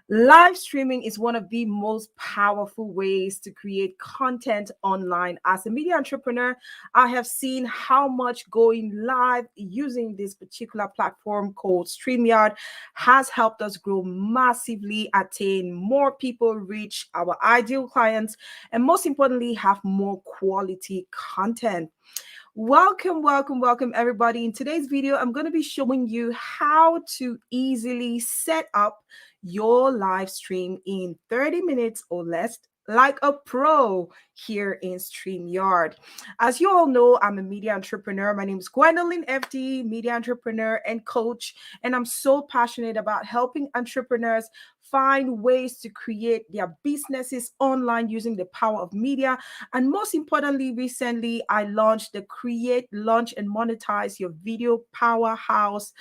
Live streaming is one of the most powerful ways to create content online. As a media entrepreneur, I have seen how much going live using this particular platform called Streamyard has helped us grow massively, attain more people, reach our ideal clients, and most importantly, have more quality content. Welcome, everybody. In today's video, I'm going to be showing you how to easily set up your live stream in 30 minutes or less, like a pro here in StreamYard. As you all know, I'm a media entrepreneur. My name is Gwendolyn FD, media entrepreneur and coach, and I'm so passionate about helping entrepreneurs find ways to create their businesses online using the power of media. And most importantly, recently I launched the Create, Launch, and Monetize Your Video Powerhouse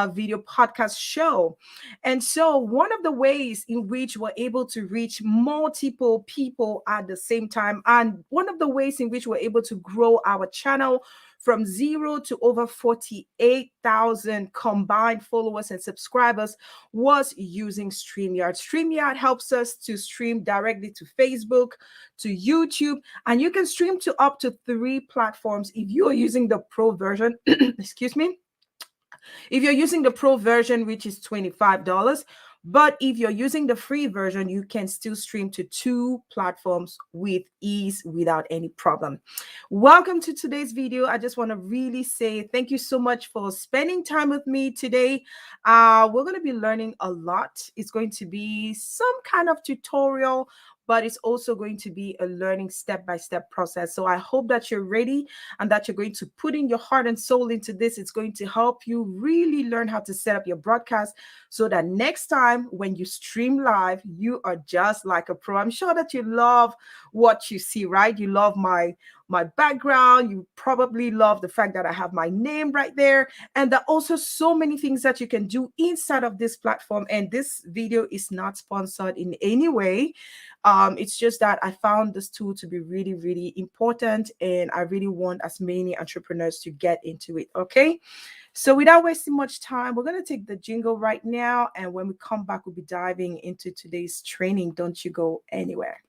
video podcast show. And so, one of the ways in which we're able to reach multiple people at the same time, and one of the ways in which we're able to grow our channel from 0 to over 48,000 combined followers and subscribers was using StreamYard. StreamYard helps us to stream directly to Facebook, to YouTube, and you can stream to up to 3 platforms if you are using the pro version. Excuse me. If you're using the pro version, which is $25, but if you're using the free version, you can still stream to 2 platforms with ease without any problem. Welcome to today's video. I just want to really say thank you so much for spending time with me today. We're going to be learning a lot. It's going to be some kind of tutorial, but it's also going to be a learning step-by-step process. So I hope that you're ready and that you're going to put in your heart and soul into this. It's going to help you really learn how to set up your broadcast so that next time when you stream live, you are just like a pro. I'm sure that you love what you see, right? You love my background. You probably love the fact that I have my name right there. And there are also so many things that you can do inside of this platform. And this video is not sponsored in any way. It's just that I found this tool to be really, really important. And I really want as many entrepreneurs to get into it. Okay. So without wasting much time, we're going to take the jingle right now. And when we come back, we'll be diving into today's training. Don't you go anywhere.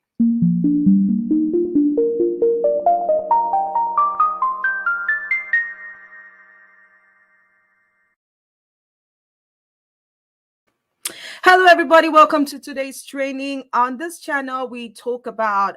Hello, everybody. Welcome to today's training. On this channel, we talk about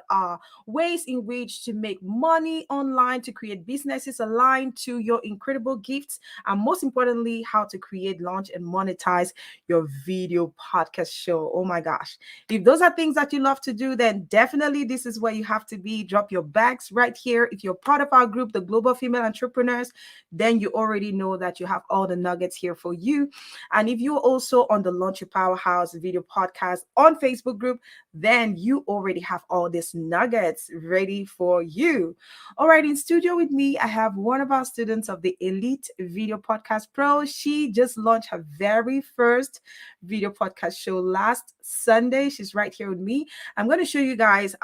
ways in which to make money online, to create businesses aligned to your incredible gifts, and most importantly, how to create, launch, and monetize your video podcast show. Oh my gosh. If those are things that you love to do, then definitely this is where you have to be. Drop your bags right here. If you're part of our group, the Global Female Entrepreneurs, then you already know that you have all the nuggets here for you. And if you're also on the Launch Your Powerhouse video podcast on Facebook group, then you already have all these nuggets ready for you. All right, in studio with me, I have one of our students of the Elite Video Podcast Pro. She just launched her very first video podcast show last Sunday. She's right here with me. I'm going to show you guys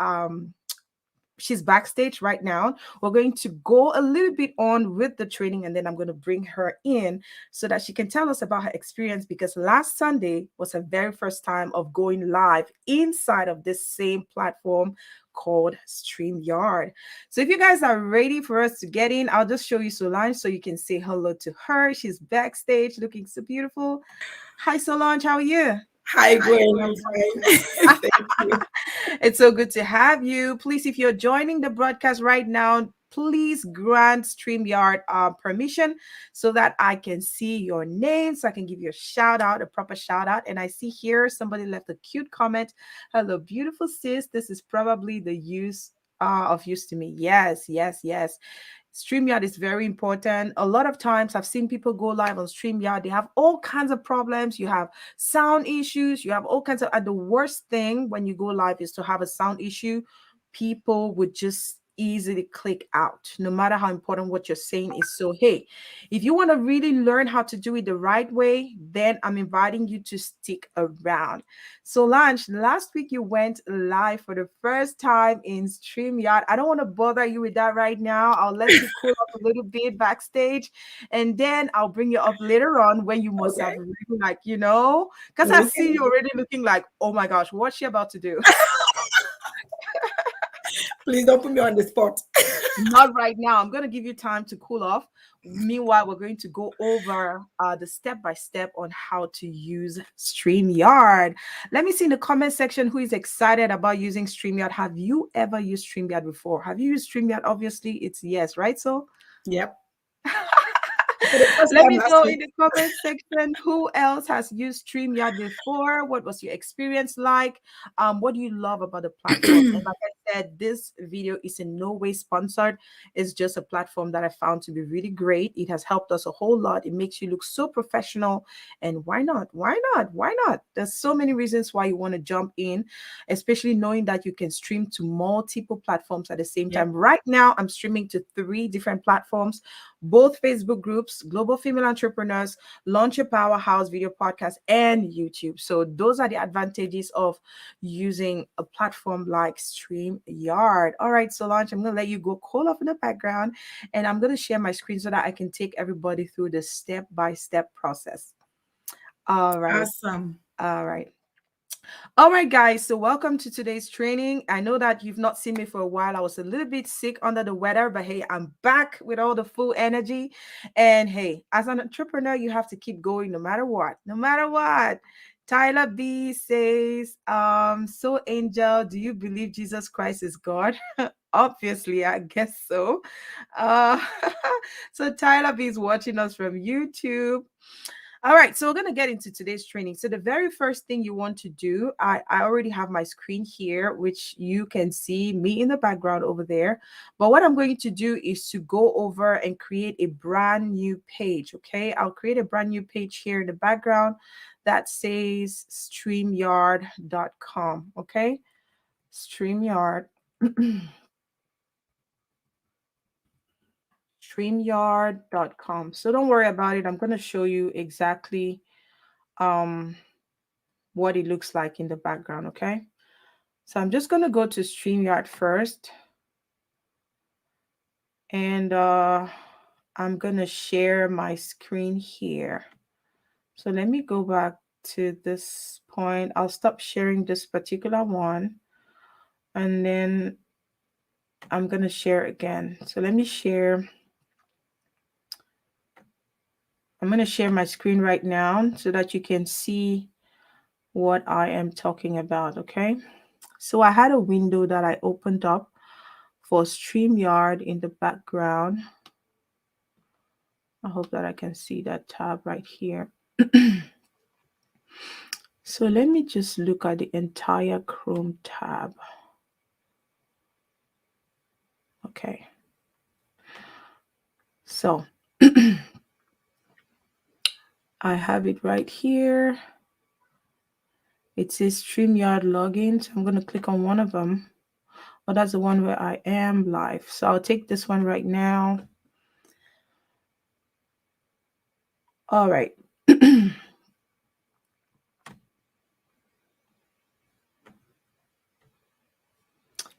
she's backstage right now. We're going to go a little bit on with the training, and then I'm going to bring her in so that she can tell us about her experience, because last Sunday was her very first time of going live inside of this same platform called StreamYard. So if you guys are ready for us to get in, I'll just show you Solange so you can say hello to her. She's backstage looking so beautiful. Hi, Solange. How are you? Hi, Gwen. I'm fine. Thank you. It's so good to have you. Please, if you're joining the broadcast right now, please grant StreamYard permission so that I can see your name, so I can give you a shout out, a proper shout out. And I see here somebody left a cute comment. Hello, beautiful sis. This is probably the use of use to me. Yes. StreamYard is very important. A lot of times I've seen people go live on StreamYard. They have all kinds of problems. You have sound issues. You have all kinds of, and the worst thing when you go live is to have a sound issue. People would just easily click out, no matter how important what you're saying is. So, hey, if you want to really learn how to do it the right way, then I'm inviting you to stick around. So, Lange, last week you went live for the first time in StreamYard. I don't want to bother you with that right now. I'll let you cool up a little bit backstage, and then I'll bring you up later on when you must have Okay. really, like, because I see Okay. you already looking like, oh my gosh, what's she about to do? Please don't put me on the spot. Not right now. I'm going to give you time to cool off. Meanwhile, we're going to go over the step by step on how to use StreamYard. Let me see in the comment section who is excited about using StreamYard. Have you ever used StreamYard before? Have you used StreamYard? Obviously, it's yes, right? So, Yep. For the first let time me last know in week. the comment section who else has used StreamYard before. What was your experience like? What do you love about the platform? And like I said, this video is in no way sponsored. It's just a platform that I found to be really great. It has helped us a whole lot. It makes you look so professional. And why not? Why not? Why not? There's so many reasons why you want to jump in, especially knowing that you can stream to multiple platforms at the same Yep. time. Right now, I'm streaming to 3 different platforms, both Facebook groups, Global Female Entrepreneurs, Launch Your Powerhouse Video Podcast, and YouTube. So those are the advantages of using a platform like StreamYard. All right, Solange, I'm going to let you go cool off in the background, and I'm going to share my screen so that I can take everybody through the step-by-step process. All right. Awesome. All right. All right, guys. So, welcome to today's training. I know that you've not seen me for a while. I was a little bit sick under the weather, but hey, I'm back with all the full energy. And hey, as an entrepreneur, you have to keep going no matter what. No matter what. Tyler B says, so Angel, do you believe Jesus Christ is God? Obviously, I guess so. Uh, so Tyler B is watching us from YouTube. All right, so we're going to get into today's training. So the very first thing you want to do, I already have my screen here, which you can see me in the background over there. But what I'm going to do is to go over and create a brand new page, okay? I'll create a brand new page here in the background that says streamyard.com, okay? StreamYard. streamyard.com. So don't worry about it. I'm going to show you exactly what it looks like in the background, okay? So I'm just going to go to StreamYard first, and I'm going to share my screen here. So let me go back to this point. I'll stop sharing this particular one, and then I'm going to share again. So let me share. I'm going to share my screen right now so that you can see what I am talking about, okay? So I had a window that I opened up for StreamYard in the background. I hope that I can see that tab right here. So let me just look at the entire Chrome tab. Okay. So I have it right here. It says StreamYard login. So I'm going to click on one of them. Oh, that's the one where I am live. So I'll take this one right now. All right.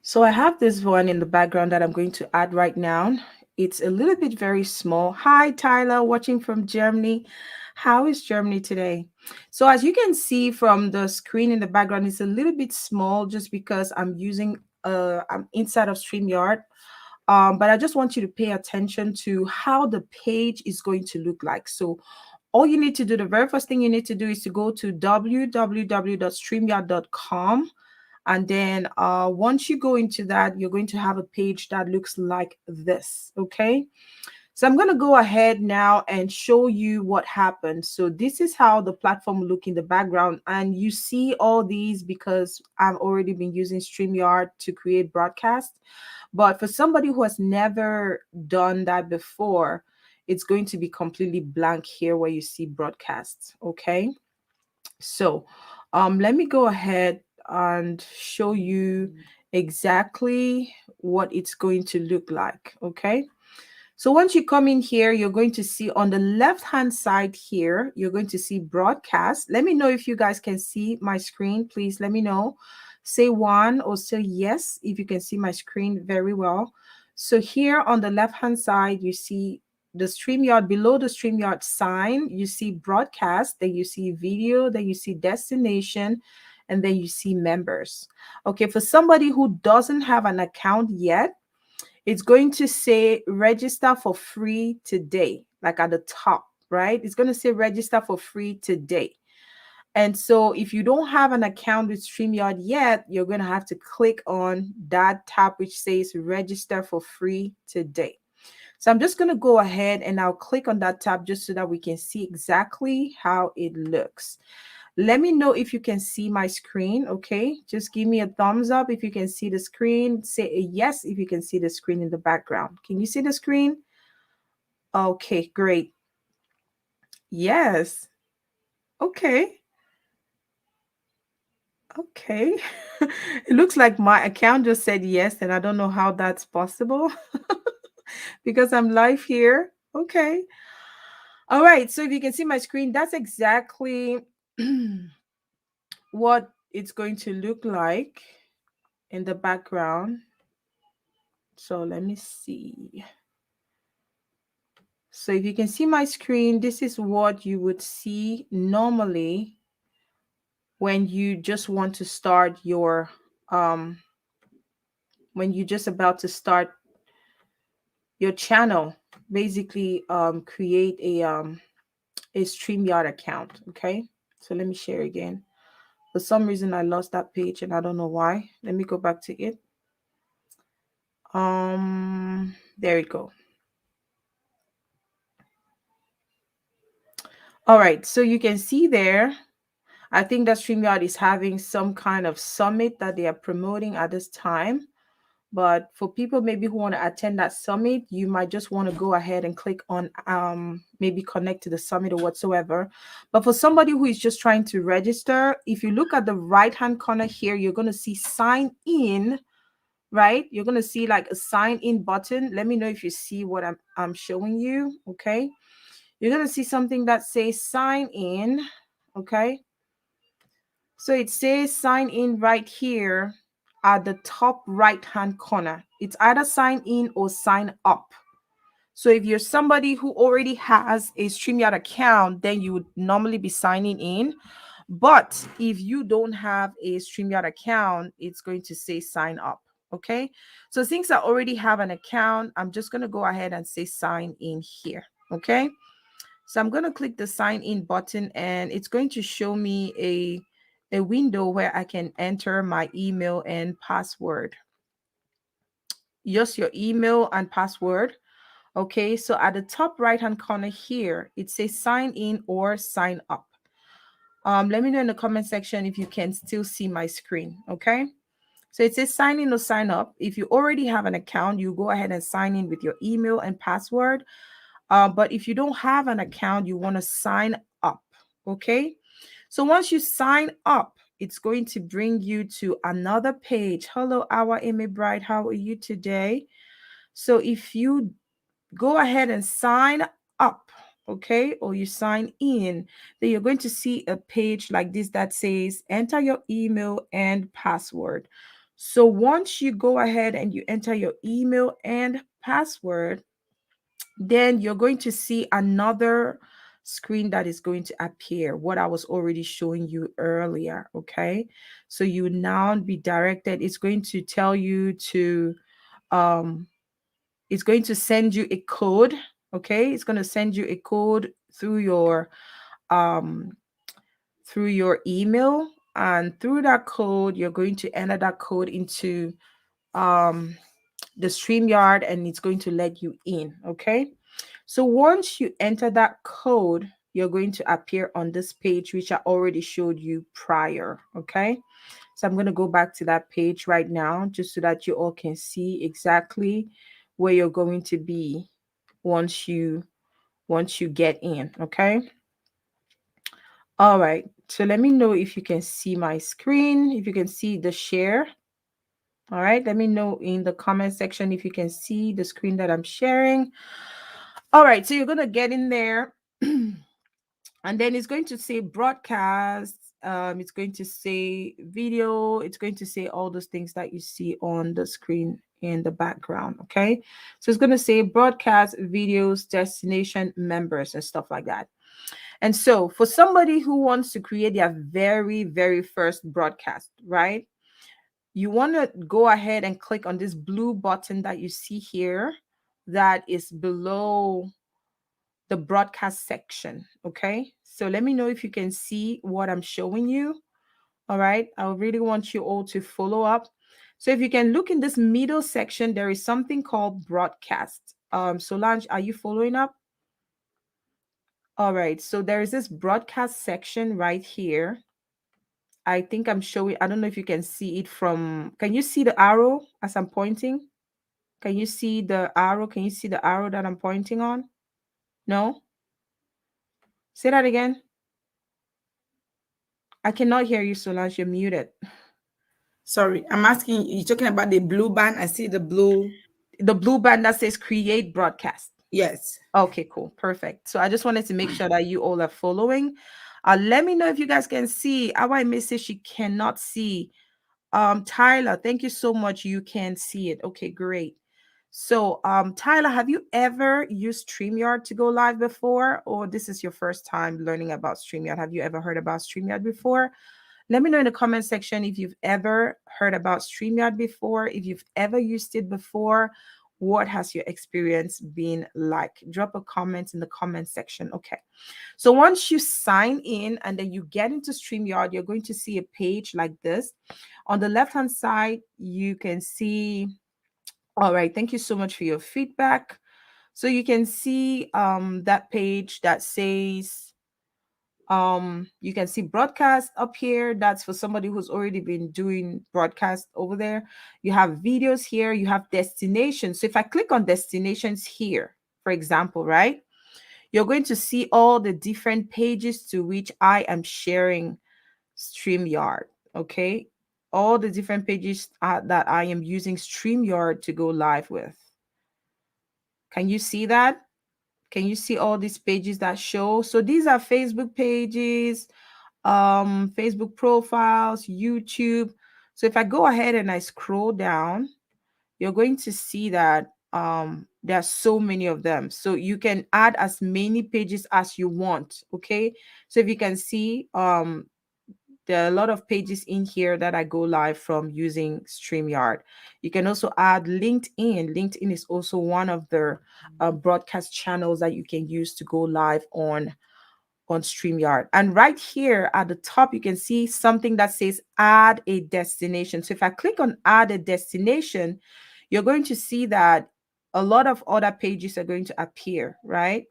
So I have this one in the background that I'm going to add right now. It's a little bit very small. Hi, Tyler, watching from Germany. How is Germany today? So as you can see from the screen in the background, it's a little bit small just because I'm using I'm inside of StreamYard. But I just want you to pay attention to how the page is going to look like. So all you need to do, the very first thing you need to do is to go to www.streamyard.com. And then once you go into that, you're going to have a page that looks like this, okay? So I'm going to go ahead now and show you what happened. So this is how the platform look in the background. And you see all these because I've already been using StreamYard to create broadcasts. But for somebody who has never done that before, it's going to be completely blank here where you see broadcasts, okay? So let me go ahead and show you exactly what it's going to look like. Okay. So once you come in here, you're going to see on the left-hand side here, you're going to see broadcast. Let me know if you guys can see my screen. Please let me know. Say one or say yes if you can see my screen very well. So here on the left-hand side, you see the StreamYard. Below the StreamYard sign, you see broadcast, then you see video, then you see destination, and then you see members. Okay, for somebody who doesn't have an account yet, it's going to say register for free today, like at the top, right? It's going to say register for free today. And so if you don't have an account with StreamYard yet, you're going to have to click on that tab which says register for free today. So I'm just going to go ahead and I'll click on that tab just so that we can see exactly how it looks. Let me know if you can see my screen, okay? Just give me a thumbs up if you can see the screen. Say a yes if you can see the screen in the background. Can you see the screen? Okay, great. Yes. Okay. Okay. It looks like my account just said yes, and I don't know how that's possible because I'm live here. Okay. All right. So if you can see my screen, that's exactly what it's going to look like in the background. So let me see. So if you can see my screen, this is what you would see normally when you just want to start your when you're just about to start your channel, basically create a StreamYard account. Okay, so let me share again. For some reason I lost that page and I don't know why. Let me go back to it. There we go. All right, so you can see there, I think that StreamYard is having some kind of summit that they are promoting at this time. But for people maybe who want to attend that summit, you might just want to go ahead and click on maybe connect to the summit or whatsoever. But for somebody who is just trying to register, if you look at the right-hand corner here, you're going to see sign in, right? You're going to see like a sign in button. Let me know if you see what I'm showing you, okay? You're going to see something that says sign in, okay? So it says sign in right here at the top right hand corner. It's either sign in or sign up. So if you're somebody who already has a StreamYard account, then you would normally be signing in. But if you don't have a StreamYard account, it's going to say sign up. Okay. So since I already have an account, I'm just going to go ahead and say sign in here. Okay. So I'm going to click the sign in button and it's going to show me a window where I can enter my email and password. Just your email and password. Okay, so at the top right hand corner here, it says sign in or sign up. Let me know in the comment section if you can still see my screen. Okay, so it says sign in or sign up. If you already have an account, you go ahead and sign in with your email and password. But if you don't have an account, you want to sign up. Okay, so once you sign up, it's going to bring you to another page. Hello, our Amy Bright. How are you today? So if you go ahead and sign up, okay, or you sign in, then you're going to see a page like this that says enter your email and password. So once you go ahead and you enter your email and password, then you're going to see another screen that is going to appear, what I was already showing you earlier. Okay, so you will now be directed. It's going to tell you to it's going to send you a code. Okay, it's going to send you a code through your email, and through that code you're going to enter that code into the StreamYard and it's going to let you in. Okay, so once you enter that code, you're going to appear on this page, which I already showed you prior. Okay, so I'm going to go back to that page right now just so that you all can see exactly where you're going to be once you get in. Okay, all right, so let me know if you can see my screen, if you can see the share. All right, let me know in the comment section if you can see the screen that I'm sharing. All right, so you're going to get in there and then it's going to say broadcast. It's going to say video. It's going to say all those things that you see on the screen in the background. Okay, so it's going to say broadcast, videos, destination, members, and stuff like that. And so for somebody who wants to create their very, very first broadcast, right? You want to go ahead and click on this blue button that you see here that is below the broadcast section. Okay, so let me know if you can see what I'm showing you. All right, I really want you all to follow up. So if you can look in this middle section, there is something called broadcast. Solange, are you following up? All right, so there is this broadcast section right here. I think I'm showing, I don't know if you can see it from, can you see the arrow as I'm pointing? Can you see the arrow? Can you see the arrow that I'm pointing on? No? Say that again. I cannot hear you, Solange. You're muted. Sorry, I'm asking, you're talking about the blue band. I see the blue. The blue band that says create broadcast. Yes. Okay, cool. Perfect. So I just wanted to make sure that you all are following. Let me know if you guys can see. Our Miss says she cannot see. Tyler, thank you so much. You can see it. Okay, great. So, Tyler, have you ever used StreamYard to go live before, or this is your first time learning about StreamYard? Have you ever heard about StreamYard before? Let me know in the comment section if you've ever heard about StreamYard before, if you've ever used it before. What has your experience been like? Drop a comment in the comment section. Okay. So once you sign in and then you get into StreamYard, you're going to see a page like this. On the left-hand side, you can see, all right, thank you so much for your feedback. So you can see that page that says, you can see broadcast up here. That's for somebody who's already been doing broadcast over there. You have videos here, you have destinations. So if I click on destinations here, for example, right, you're going to see all the different pages to which I am sharing StreamYard. Okay, all the different pages that I am using StreamYard to go live with. Can you see that? Can you see all these pages that show? So these are Facebook pages, Facebook profiles, YouTube. So if I go ahead and I scroll down, you're going to see that there are so many of them. So you can add as many pages as you want. Okay, so if you can see, there are a lot of pages in here that I go live from using StreamYard. You can also add LinkedIn. LinkedIn is also one of the broadcast channels that you can use to go live on StreamYard. And right here at the top, you can see something that says add a destination. So if I click on add a destination, you're going to see that a lot of other pages are going to appear, right?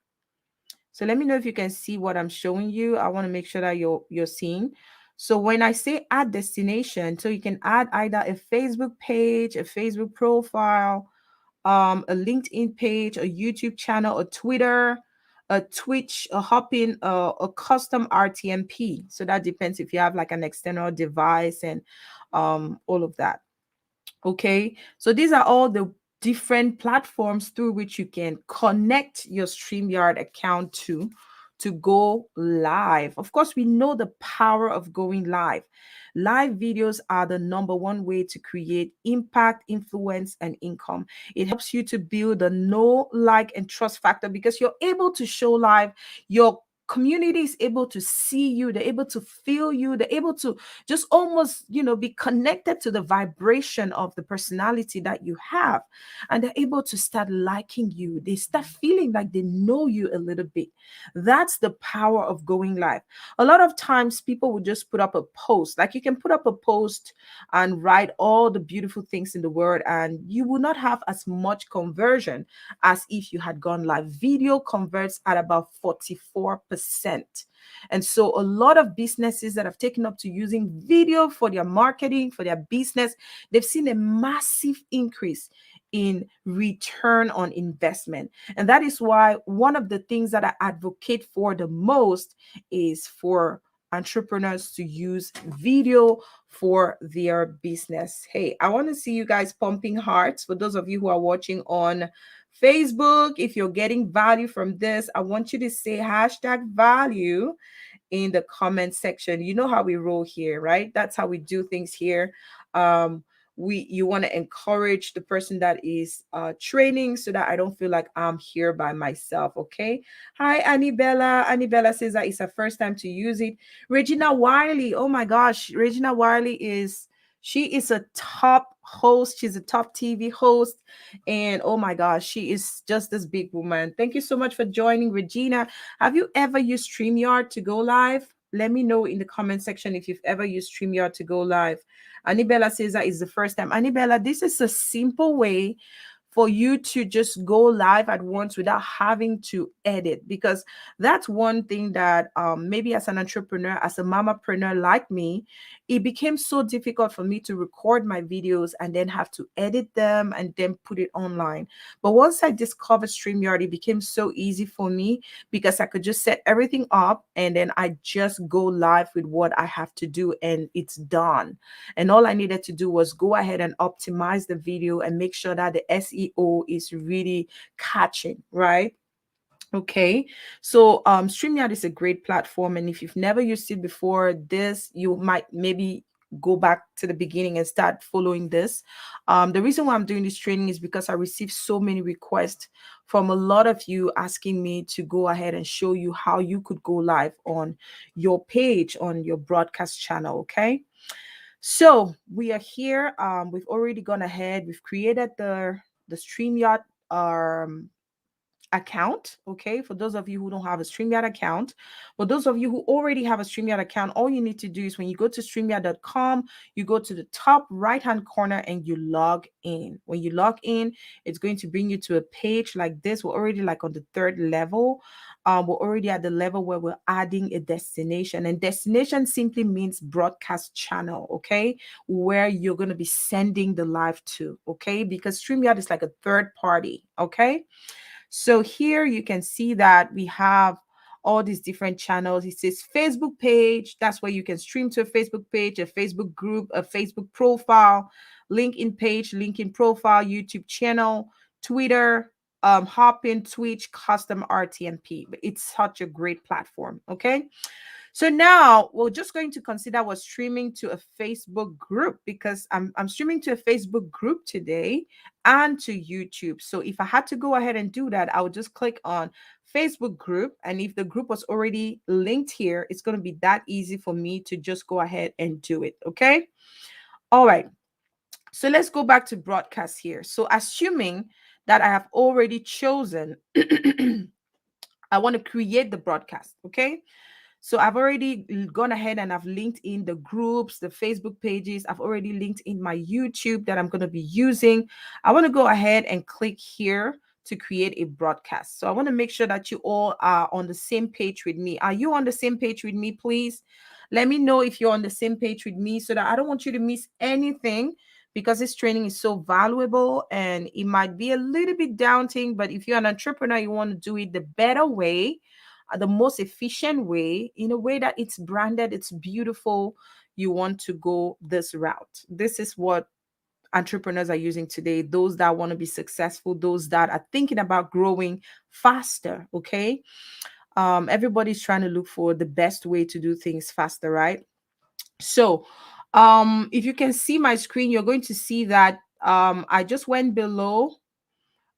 So let me know if you can see what I'm showing you. I want to make sure that you're seeing. So when I say add destination, so you can add either a Facebook page, a Facebook profile, a LinkedIn page, a YouTube channel, a Twitter, a Twitch, a Hopin, a custom RTMP. So that depends if you have like an external device and all of that. Okay, so these are all the different platforms through which you can connect your StreamYard account to go live. Of course, we know the power of going live. Live videos are the number one way to create impact, influence, and income. It helps you to build a know, like, and trust factor because you're able to show live. Your community is able to see you, they're able to feel you, they're able to just almost, be connected to the vibration of the personality that you have, and they're able to start liking you. They start feeling like they know you a little bit. That's the power of going live. A lot of times people would just put up a post, like you can put up a post and write all the beautiful things in the world, and you will not have as much conversion as if you had gone live. Video converts at about 44%. And so a lot of businesses that have taken up to using video for their marketing, for their business, they've seen a massive increase in return on investment. And that is why one of the things that I advocate for the most is for entrepreneurs to use video for their business. Hey, I want to see you guys pumping hearts. For those of you who are watching on Facebook, if you're getting value from this, I want you to say hashtag value in the comment section. You know how we roll here, right? That's how we do things here. Um, you want to encourage the person that is training, so that I don't feel like I'm here by myself. Okay. Hi, Annie Bella. Annie Bella says that it's her first time to use it. Regina Wiley. Oh my gosh, Regina Wiley she is a top host. She's a top TV host. And oh my gosh, she is just this big woman. Thank you so much for joining, Regina. Have you ever used StreamYard to go live? Let me know in the comment section if you've ever used StreamYard to go live. Anibella says that is the first time. Anibella, this is a simple way for you to just go live at once without having to edit, because that's one thing that maybe as an entrepreneur, as a mamapreneur like me, it became so difficult for me to record my videos and then have to edit them and then put it online. But once I discovered StreamYard, it became so easy for me, because I could just set everything up and then I just go live with what I have to do and it's done. And all I needed to do was go ahead and optimize the video and make sure that the SEO is really catching, right? Okay, so StreamYard is a great platform, and if you've never used it before, you might maybe go back to the beginning and start following this. The reason why I'm doing this training is because I received so many requests from a lot of you asking me to go ahead and show you how you could go live on your page, on your broadcast channel. Okay, so we are here. We've already gone ahead. We've created the StreamYard account. Okay, for those of you who don't have a StreamYard account, but those of you who already have a StreamYard account, all you need to do is when you go to streamyard.com, you go to the top right hand corner and you log in. When you log in, it's going to bring you to a page like this. We're already like on the third level. We're already at the level where we're adding a destination, and destination simply means broadcast channel. Okay, where you're going to be sending the live to. Okay, because StreamYard is like a third party. Okay, so here you can see that we have all these different channels. It says Facebook page. That's where you can stream to a Facebook page, a Facebook group, a Facebook profile, LinkedIn page, LinkedIn profile, YouTube channel, Twitter, Hopin, Twitch, custom RTMP. But it's such a great platform. Okay. So now we're just going to consider we're streaming to a Facebook group, because I'm streaming to a Facebook group today and to YouTube. So if I had to go ahead and do that, I would just click on Facebook group. And if the group was already linked here, it's going to be that easy for me to just go ahead and do it. Okay. All right. So let's go back to broadcast here. So assuming that I have already chosen, I want to create the broadcast. Okay. So I've already gone ahead and I've linked in the groups, the Facebook pages. I've already linked in my YouTube that I'm going to be using. I want to go ahead and click here to create a broadcast. So I want to make sure that you all are on the same page with me. Are you on the same page with me, please? Let me know if you're on the same page with me, so that I don't want you to miss anything, because this training is so valuable and it might be a little bit daunting. But if you're an entrepreneur, you want to do it the better way, the most efficient way, in a way that it's branded, it's beautiful, you want to go this route. This is what entrepreneurs are using today, those that want to be successful, those that are thinking about growing faster. Okay, everybody's trying to look for the best way to do things faster, right? So if you can see my screen, you're going to see that I just went below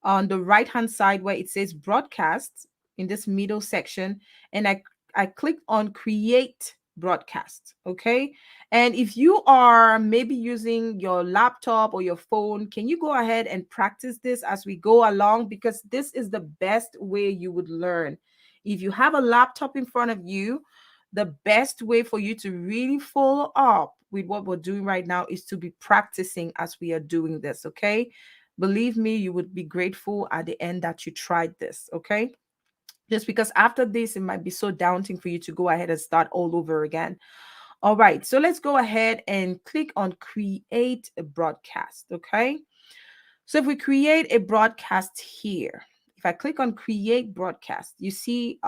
on the right hand side where it says broadcast, in this middle section, and I clicked on create broadcast. Okay, and if you are maybe using your laptop or your phone, can you go ahead and practice this as we go along, because this is the best way you would learn. If you have a laptop in front of you, the best way for you to really follow up with what we're doing right now is to be practicing as we are doing this. Okay, believe me, you would be grateful at the end that you tried this. Okay, just because after this, it might be so daunting for you to go ahead and start all over again. All right, so let's go ahead and click on create a broadcast. Okay, so if we create a broadcast here, if if I click on create broadcast, you see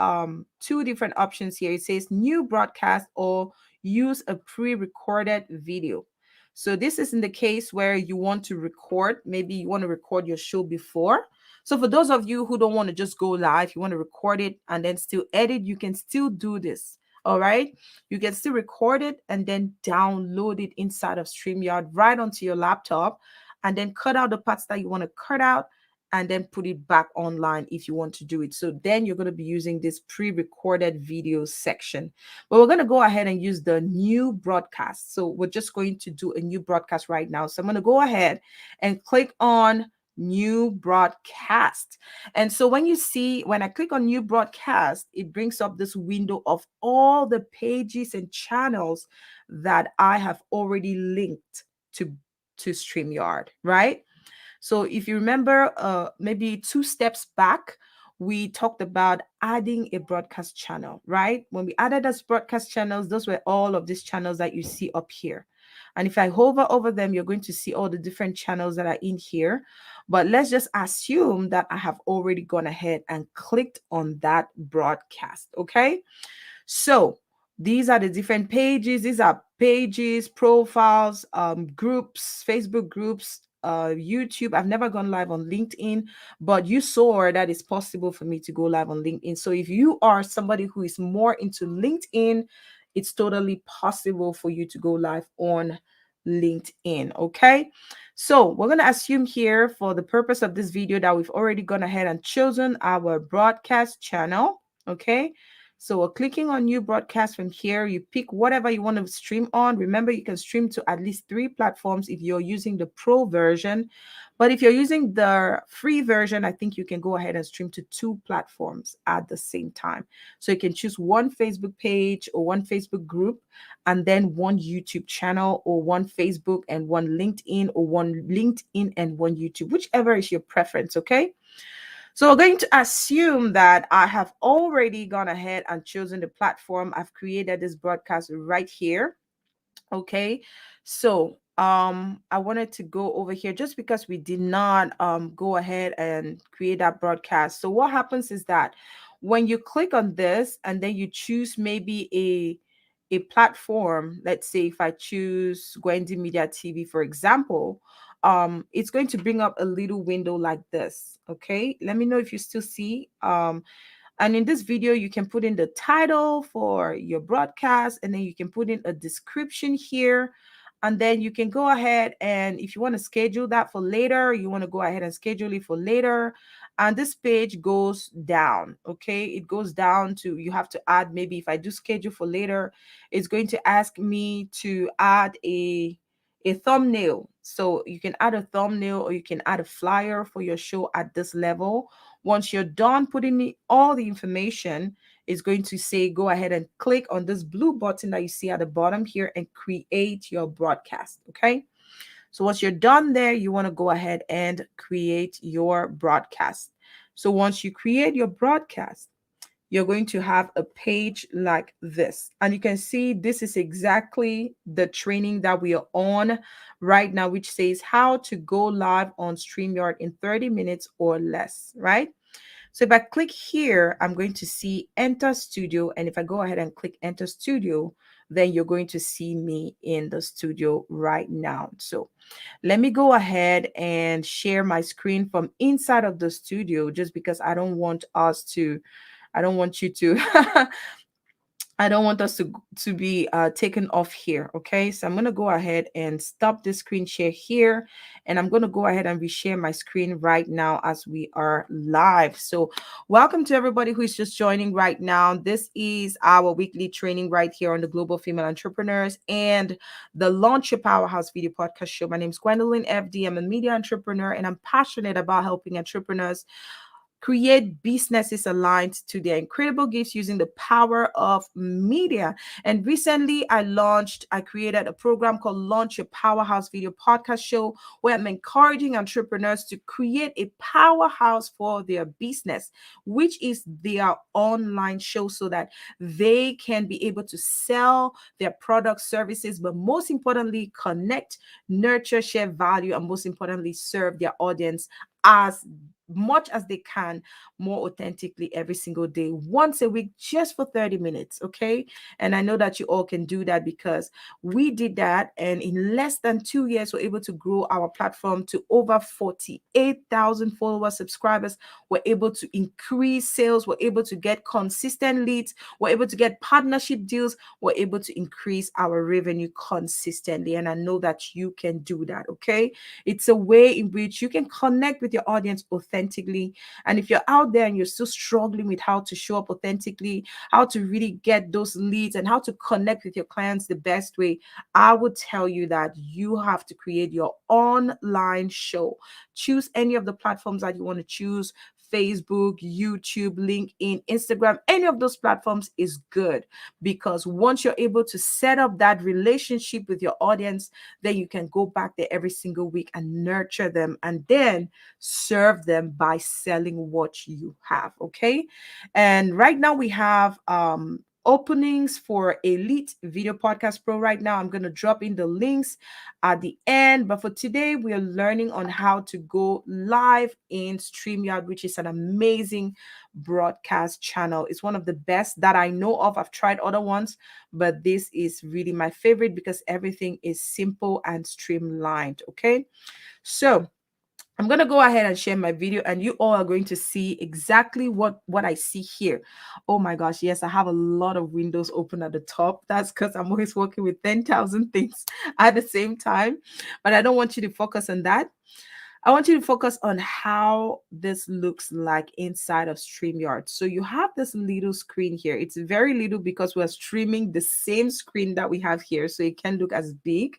two different options here. It says new broadcast or use a pre-recorded video. So this is in the case where you want to record, maybe you want to record your show before. So for those of you who don't want to just go live, you want to record it and then still edit, you can still do this. All right. You can still record it and then download it inside of StreamYard right onto your laptop, and then cut out the parts that you want to cut out and then put it back online if you want to do it. So then you're going to be using this pre-recorded video section. But we're going to go ahead and use the new broadcast. So we're just going to do a new broadcast right now. So I'm going to go ahead and click on new broadcast. And so when I click on new broadcast, it brings up this window of all the pages and channels that I have already linked to StreamYard, right? So if you remember, maybe 2 steps back, we talked about adding a broadcast channel, right? When we added those broadcast channels, those were all of these channels that you see up here. And if I hover over them, you're going to see all the different channels that are in here. But let's just assume that I have already gone ahead and clicked on that broadcast, okay? So these are the different pages. These are pages, profiles, groups, Facebook groups, YouTube. I've never gone live on LinkedIn, but you saw that it's possible for me to go live on LinkedIn. So if you are somebody who is more into LinkedIn, it's totally possible for you to go live on LinkedIn. Okay. So we're going to assume here for the purpose of this video that we've already gone ahead and chosen our broadcast channel. Okay. So we're clicking on new broadcast. From here, you pick whatever you want to stream on. Remember, you can stream to at least 3 platforms if you're using the pro version. But if you're using the free version, I think you can go ahead and stream to 2 platforms at the same time. So you can choose 1 Facebook page or 1 Facebook group, and then 1 YouTube channel, or 1 Facebook and 1 LinkedIn, or 1 LinkedIn and 1 YouTube, whichever is your preference. Okay. So we're going to assume that I have already gone ahead and chosen the platform. I've created this broadcast right here. Okay. So I wanted to go over here just because we did not go ahead and create that broadcast. So what happens is that when you click on this and then you choose maybe a platform, let's say if I choose Gwendy Media TV, for example, it's going to bring up a little window like this. Okay, let me know if you still see. And in this video, you can put in the title for your broadcast, and then you can put in a description here. And then you can go ahead, and if you want to schedule that for later, you want to go ahead and schedule it for later. And this page goes down. Okay, it goes down to, you have to add, maybe if I do schedule for later, it's going to ask me to add a thumbnail. So you can add a thumbnail, or you can add a flyer for your show at this level. Once you're done putting all the information, it's going to say go ahead and click on this blue button that you see at the bottom here and create your broadcast. Okay. So once you're done there, you want to go ahead and create your broadcast. So once you create your broadcast, you're going to have a page like this. And you can see this is exactly the training that we are on right now, which says how to go live on StreamYard in 30 minutes or less, right? So if I click here, I'm going to see Enter Studio. And if I go ahead and click Enter Studio, then you're going to see me in the studio right now. So let me go ahead and share my screen from inside of the studio, just because I don't want you to I don't want us to be taken off here. Okay, so I'm going to go ahead and stop the screen share here, and I'm going to go ahead and reshare my screen right now as we are live. So welcome to everybody who is just joining right now. This is our weekly training right here on the Global Female Entrepreneurs and the Launch Your Powerhouse Video Podcast Show. My name is Gwendolyn FD. I'm a media entrepreneur, and I'm passionate about helping entrepreneurs create businesses aligned to their incredible gifts using the power of media. And recently I created a program called Launch Your Powerhouse Video Podcast Show, where I'm encouraging entrepreneurs to create a powerhouse for their business, which is their online show, so that they can be able to sell their products, services, but most importantly, connect, nurture, share value, and most importantly, serve their audience as much as they can more authentically every single day, once a week, just for 30 minutes. Okay. And I know that you all can do that because we did that. And in less than 2 years, we're able to grow our platform to over 48,000 followers, subscribers. We're able to increase sales. We're able to get consistent leads. We're able to get partnership deals. We're able to increase our revenue consistently. And I know that you can do that. Okay. It's a way in which you can connect with your audience authentically. And if you're out there and you're still struggling with how to show up authentically, how to really get those leads, and how to connect with your clients the best way, I would tell you that you have to create your online show. Choose any of the platforms that you want to choose. Facebook, YouTube, LinkedIn, Instagram, any of those platforms is good, because once you're able to set up that relationship with your audience, then you can go back there every single week and nurture them and then serve them by selling what you have. Okay. And right now we have openings for Elite Video Podcast Pro. Right now I'm going to drop in the links at the end, but for today we are learning on how to go live in Streamyard, which is an amazing broadcast channel. It's one of the best that I know of. I've tried other ones, but this is really my favorite because everything is simple and streamlined. Okay, so I'm going to go ahead and share my video, and you all are going to see exactly what I see here. Oh my gosh, yes, I have a lot of windows open at the top. That's because I'm always working with 10,000 things at the same time, but I don't want you to focus on that. I want you to focus on how this looks like inside of StreamYard. So you have this little screen here. It's very little because we're streaming the same screen that we have here, so it can look as big.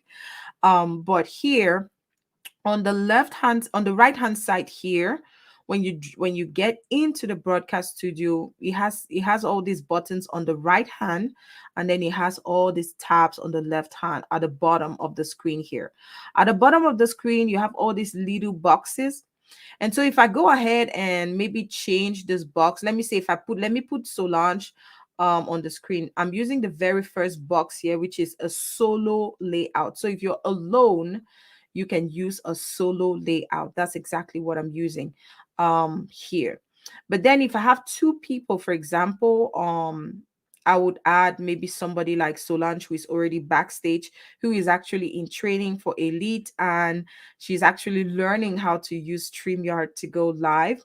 But here on the right hand side here, when you get into the broadcast studio, it has all these buttons on the right hand, and then it has all these tabs on the left hand at the bottom of the screen here. At the bottom of the screen, you have all these little boxes. And so if I go ahead and maybe change this box, let me say if I put let me put Solange on the screen. I'm using the very first box here, which is a solo layout. So if you're alone, you can use a solo layout. That's exactly what I'm using here. But then if I have two people, for example, I would add maybe somebody like Solange, who is already backstage, who is actually in training for Elite, and she's actually learning how to use StreamYard to go live.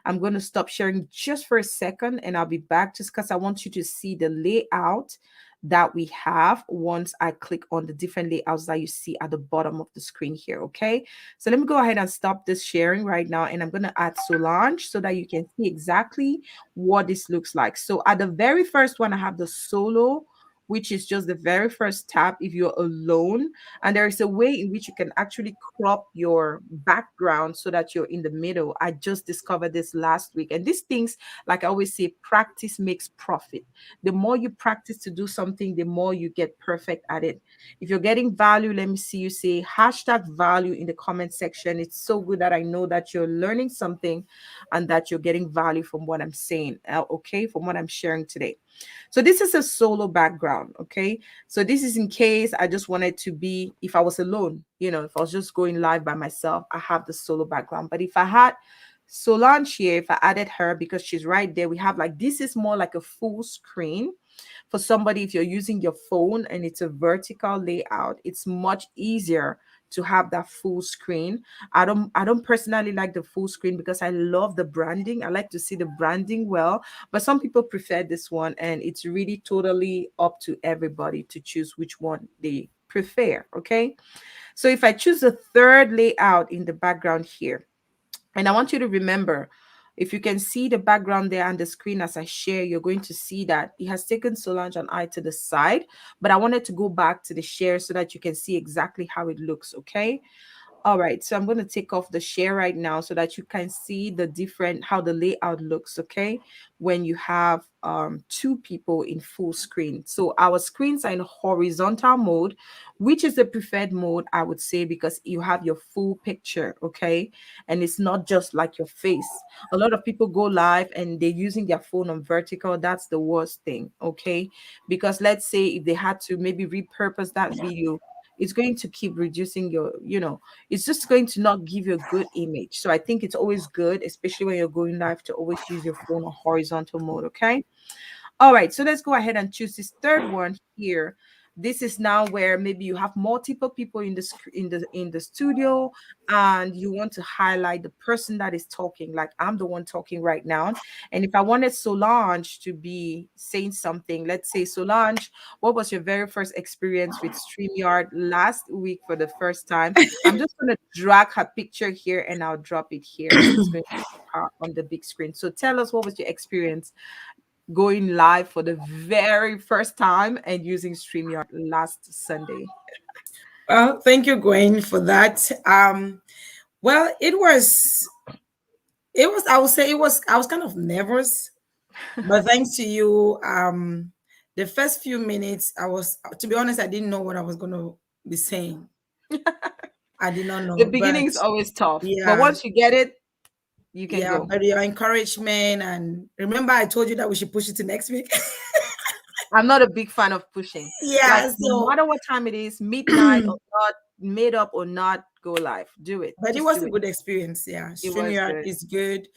I'm going to stop sharing just for a second, and I'll be back just because I want you to see the layout that we have once I click on the different layouts that you see at the bottom of the screen here. Okay, so let me go ahead and stop this sharing right now, and I'm going to add Solange so that you can see exactly what this looks like. So at the very first one, I have the solo, which is just the very first tab if you're alone. And there is a way in which you can actually crop your background so that you're in the middle. I just discovered this last week. And these things, like I always say, practice makes profit. The more you practice to do something, the more you get perfect at it. If you're getting value, let me see you say hashtag value in the comment section. It's so good that I know that you're learning something and that you're getting value from what I'm saying, okay, from what I'm sharing today. So this is a solo background, okay? So this is in case I just wanted to be, if I was alone, if I was just going live by myself, I have the solo background. But if I had Solange here, if I added her because she's right there, we have like, this is more like a full screen. For somebody, if you're using your phone and it's a vertical layout, it's much easier to have that full screen. I don't personally like the full screen because I love the branding. I like to see the branding well, but some people prefer this one, and it's really totally up to everybody to choose which one they prefer. Okay, so if I choose the third layout in the background here, and I want you to remember, if you can see the background there on the screen as I share, you're going to see that it has taken Solange and I to the side, but I wanted to go back to the share so that you can see exactly how it looks, okay? All right, so I'm going to take off the share right now so that you can see the different, how the layout looks, okay, when you have two people in full screen. So our screens are in horizontal mode, which is the preferred mode, I would say, because you have your full picture, okay, and it's not just like your face. A lot of people go live and they're using their phone on vertical. That's the worst thing, okay, because let's say if they had to maybe repurpose that video, it's going to keep reducing your, it's just going to not give you a good image. So I think it's always good, especially when you're going live, to always use your phone on horizontal mode. Okay. All right, so let's go ahead and choose this third one here. This is now where maybe you have multiple people in the studio, and you want to highlight the person that is talking. Like I'm the one talking right now, and if I wanted Solange to be saying something, let's say, Solange, what was your very first experience with StreamYard last week for the first time? I'm just gonna drag her picture here, and I'll drop it here, and it's going to be on the big screen. So tell us, what was your experience going live for the very first time and using StreamYard last Sunday? Well, thank you, Gwen, for that. Well, it was, I would say I was kind of nervous, but thanks to you, the first few minutes, to be honest, I didn't know what I was going to be saying. I did not The know, but beginning is always tough, but yeah, once you get it, you can yeah, go. but your encouragement, and remember I told you that we should push it to next week. I'm not a big fan of pushing. Like, Yeah, no so matter what time it is, midnight or not, made up or not, go live. Do it. but it Just was do a it. good experience. Yeah, It was StreamYard good. is good,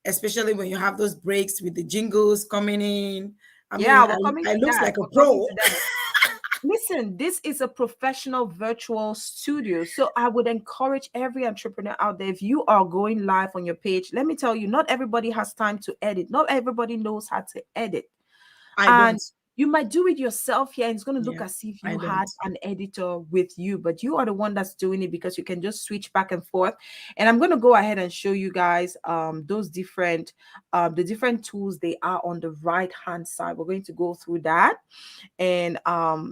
especially when you have those breaks with the jingles coming in. I mean, Yeah, we're coming I to looks that. like a We're coming pro. to that. Listen, this is a professional virtual studio. So I would encourage every entrepreneur out there, if you are going live on your page, let me tell you, not everybody has time to edit. Not everybody knows how to edit. I And don't. you might do it yourself here, and it's going to look Yeah, as if I you had don't. an editor with you, but you are the one that's doing it, because you can just switch back and forth. And I'm going to go ahead and show you guys those different the different tools. They are on the right hand side. We're going to go through that, and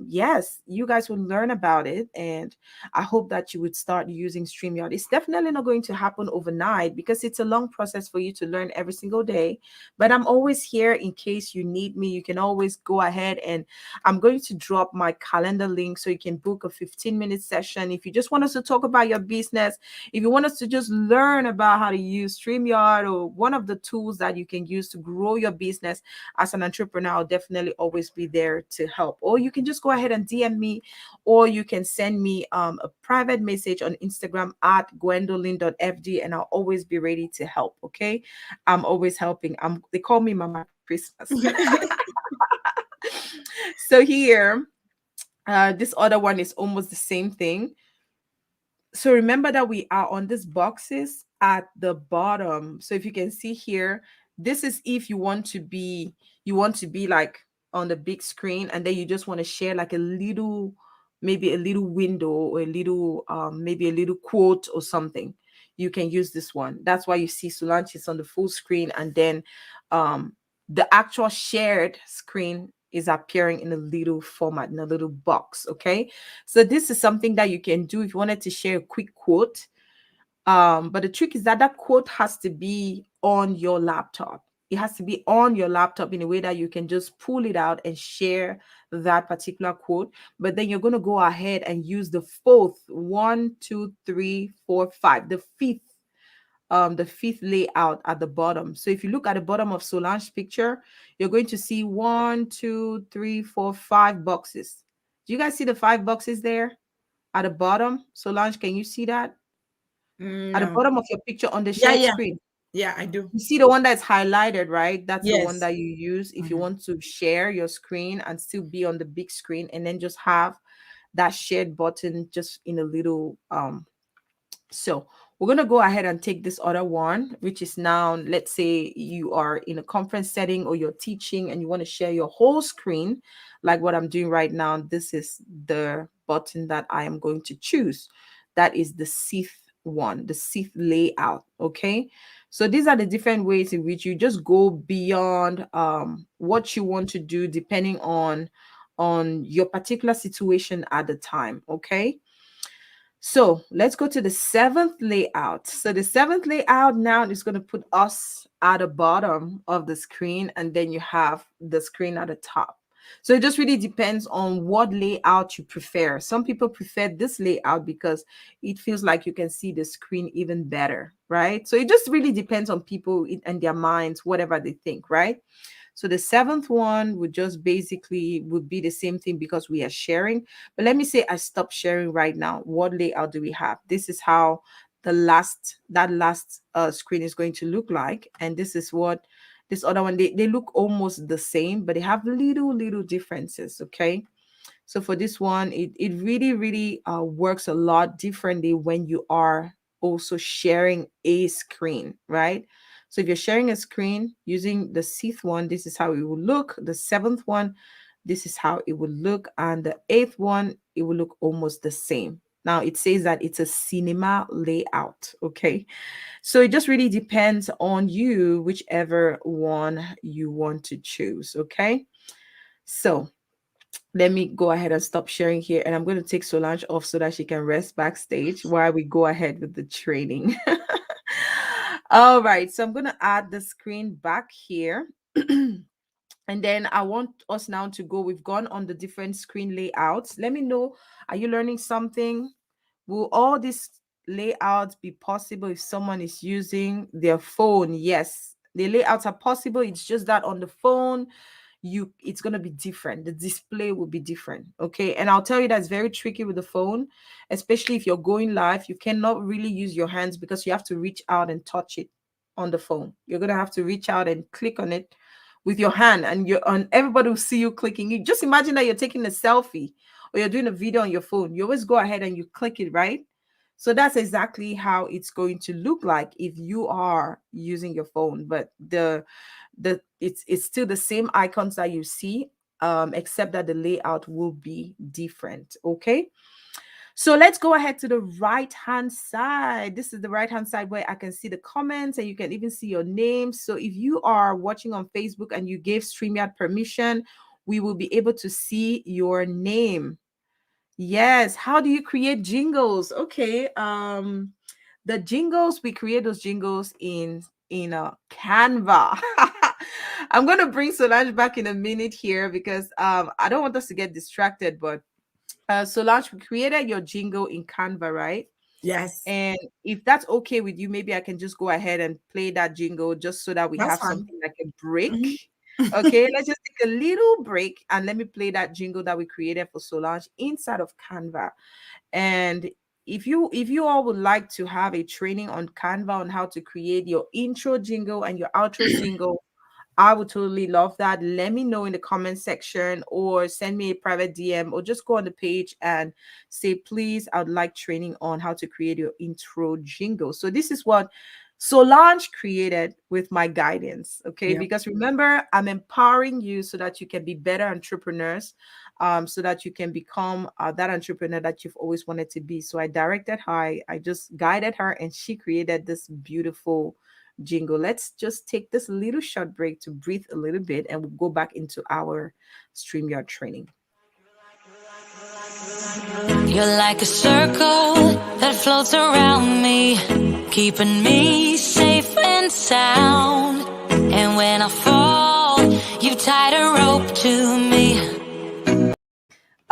yes, you guys will learn about it, and I hope that you would start using StreamYard. It's definitely not going to happen overnight, because it's a long process for you to learn every single day, but I'm always here in case you need me. You can always go ahead, and I'm going to drop my calendar link so you can book a 15-minute session. If you just want us to talk about your business, if you want us to just learn about how to use StreamYard or one of the tools that you can use to grow your business as an entrepreneur, I'll definitely always be there to help. Or you can just go ahead and DM me, or you can send me a private message on Instagram at gwendolyn.fd, and I'll always be ready to help. Okay, I'm always helping. They call me Mama Christmas. So here, this other one is almost the same thing. So remember that we are on these boxes at the bottom. So if you can see here, this is if you want to be like on the big screen, and then you just want to share like a little, maybe a little window, or a little maybe a little quote or something. You can use this one. That's why you see Solange is on the full screen, and then the actual shared screen is appearing in a little format, in a little box. Okay, so this is something that you can do if you wanted to share a quick quote. But the trick is that that quote has to be on your laptop. It has to be on your laptop in a way that you can just pull it out and share that particular quote. But then you're going to go ahead and use the fourth, one, two, three, four, five, the fifth layout at the bottom. So if you look at the bottom of Solange's picture, you're going to see 1, 2, 3, 4, 5 boxes. Do you guys see the 5 boxes there at the bottom? Solange, can you see that? At the No. bottom of your picture on the Yeah, shared yeah, screen. yeah. I do. You see the one that's highlighted, right? That's the one Yes. that you use if you Mhm. want to share your screen and still be on the big screen, and then just have that shared button just in a little so we're going to go ahead and take this other one, which is now, let's say you are in a conference setting, or you're teaching and you want to share your whole screen, like what I'm doing right now. This is the button that I am going to choose. That is the sixth one, the sixth layout. Okay. So these are the different ways in which you just go beyond what you want to do, depending on your particular situation at the time. Okay. So let's go to the seventh layout. So the seventh layout now is going to put us at the bottom of the screen, and then you have the screen at the top. So it just really depends on what layout you prefer. Some people prefer this layout because it feels like you can see the screen even better, right? So it just really depends on people and their minds, whatever they think, right? So the seventh one would just basically would be the same thing because we are sharing. But let me say I stop sharing right now. What layout do we have? This is how that last screen is going to look like. And this is what this other one, they look almost the same, but they have little differences. Okay. So for this one, it really works a lot differently when you are also sharing a screen, right? So if you're sharing a screen using the sixth one, this is how it will look. The seventh one, this is how it will look. And the eighth one, it will look almost the same. Now it says that it's a cinema layout. Okay. So it just really depends on you, whichever one you want to choose. Okay. So let me go ahead and stop sharing here, and I'm going to take Solange off so that she can rest backstage while we go ahead with the training. All right, so I'm going to add the screen back here. And then I want us now to go, we've gone on the different screen layouts. Let me know, are you learning something? Will all these layouts be possible if someone is using their phone? Yes, the layouts are possible. It's just that on the phone, it's going to be different. The display will be different. Okay. And I'll tell you that's very tricky with the phone, especially if you're going live. You cannot really use your hands because you have to reach out and touch it on the phone. You're going to have to reach out and click on it with your hand, and you're on, everybody will see you clicking. You just imagine that you're taking a selfie or you're doing a video on your phone. You always go ahead and you click it, right? So that's exactly how it's going to look like if you are using your phone. But it's still the same icons that you see, except that the layout will be different. Okay. So let's go ahead to the right hand side. This is the right hand side where I can see the comments and you can even see your name. So if you are watching on Facebook and you gave StreamYard permission, we will be able to see your name. Yes. How do you create jingles? Okay. The jingles, we create those jingles in a Canva. I'm gonna bring Solange back in a minute here because I don't want us to get distracted. But Solange, we created your jingle in Canva, right? Yes, And if that's okay with you, maybe I can just go ahead and play that jingle just so that we that's have fine. something like a break. Mhm. Okay, let's just take a little break and let me play that jingle that we created for Solange inside of Canva. And if you all would like to have a training on Canva on how to create your intro jingle and your outro single, I would totally love that. Let me know in the comment section or send me a private DM or just go on the page and say, please, I would like training on how to create your intro jingle. So this is what Solange created with my guidance. Okay. Yeah, Because remember, I'm empowering you so that you can be better entrepreneurs, so that you can become that entrepreneur that you've always wanted to be. So I directed her, I just guided her, and she created this beautiful jingle. Let's just take this little short break to breathe a little bit and we'll go back into our StreamYard training. You're like a circle that floats around me, keeping me safe and sound. And when I fall, you tied a rope to me.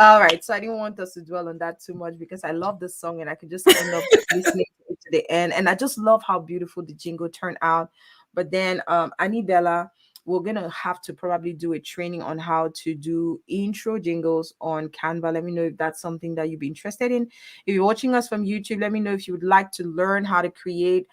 All right, so I didn't want us to dwell on that too much because I love the song and I could just end up listening to it to the end. And I just love how beautiful the jingle turned out. But then, Annie Bella, we're gonna have to probably do a training on how to do intro jingles on Canva. Let me know if that's something that you'd be interested in. If you're watching us from YouTube, let me know if you would like to learn how to create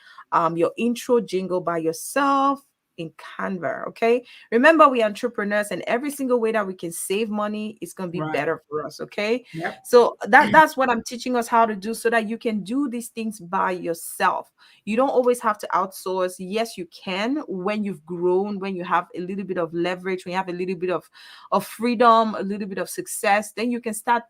your intro jingle by yourself in Canva. Okay. Remember, we entrepreneurs, and every single way that we can save money is going to be right. better for us. Okay. Yep. So that's what I'm teaching us how to do so that you can do these things by yourself. You don't always have to outsource. Yes, you can when you've grown, when you have a little bit of leverage, when you have a little bit of freedom, a little bit of success, then you can start,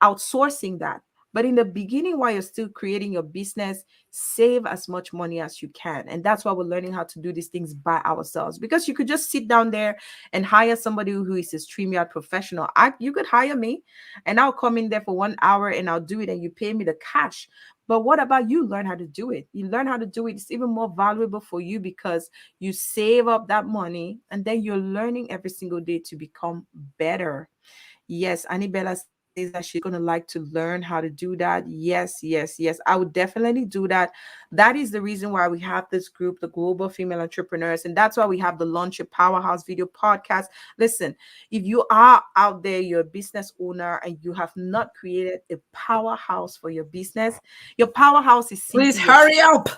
outsourcing that. But in the beginning, while you're still creating your business, save as much money as you can. And that's why we're learning how to do these things by ourselves. Because you could just sit down there and hire somebody who is a StreamYard professional. You could hire me and I'll come in there for 1 hour and I'll do it and you pay me the cash. But what about you learn how to do it? You learn how to do it. It's even more valuable for you because you save up that money and then you're learning every single day to become better. Yes, Annie Bella says that she's going to like to learn how to do that. Yes, yes, yes. I would definitely do that. That is the reason why we have this group, the Global Female Entrepreneurs. And that's why we have the Launch Your Powerhouse video podcast. Listen, if you are out there, you're a business owner and you have not created a powerhouse for your business, your powerhouse is Please simply hurry up.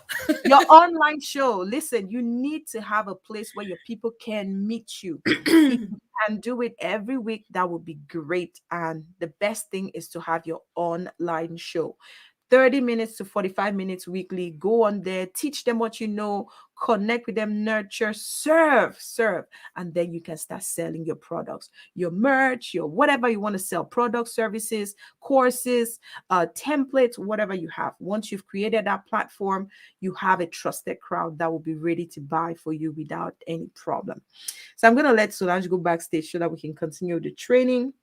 your online show. Listen, you need to have a place where your people can meet you. If you can do it every week, that would be great. And the best thing is to have your online show. 30 minutes to 45 minutes weekly. Go on there, teach them what you know, connect with them, nurture, serve. And then you can start selling your products, your merch, your whatever you want to sell, products, services, courses, templates, whatever you have. Once you've created that platform, you have a trusted crowd that will be ready to buy for you without any problem. So I'm going to let Solange go backstage so that we can continue the training.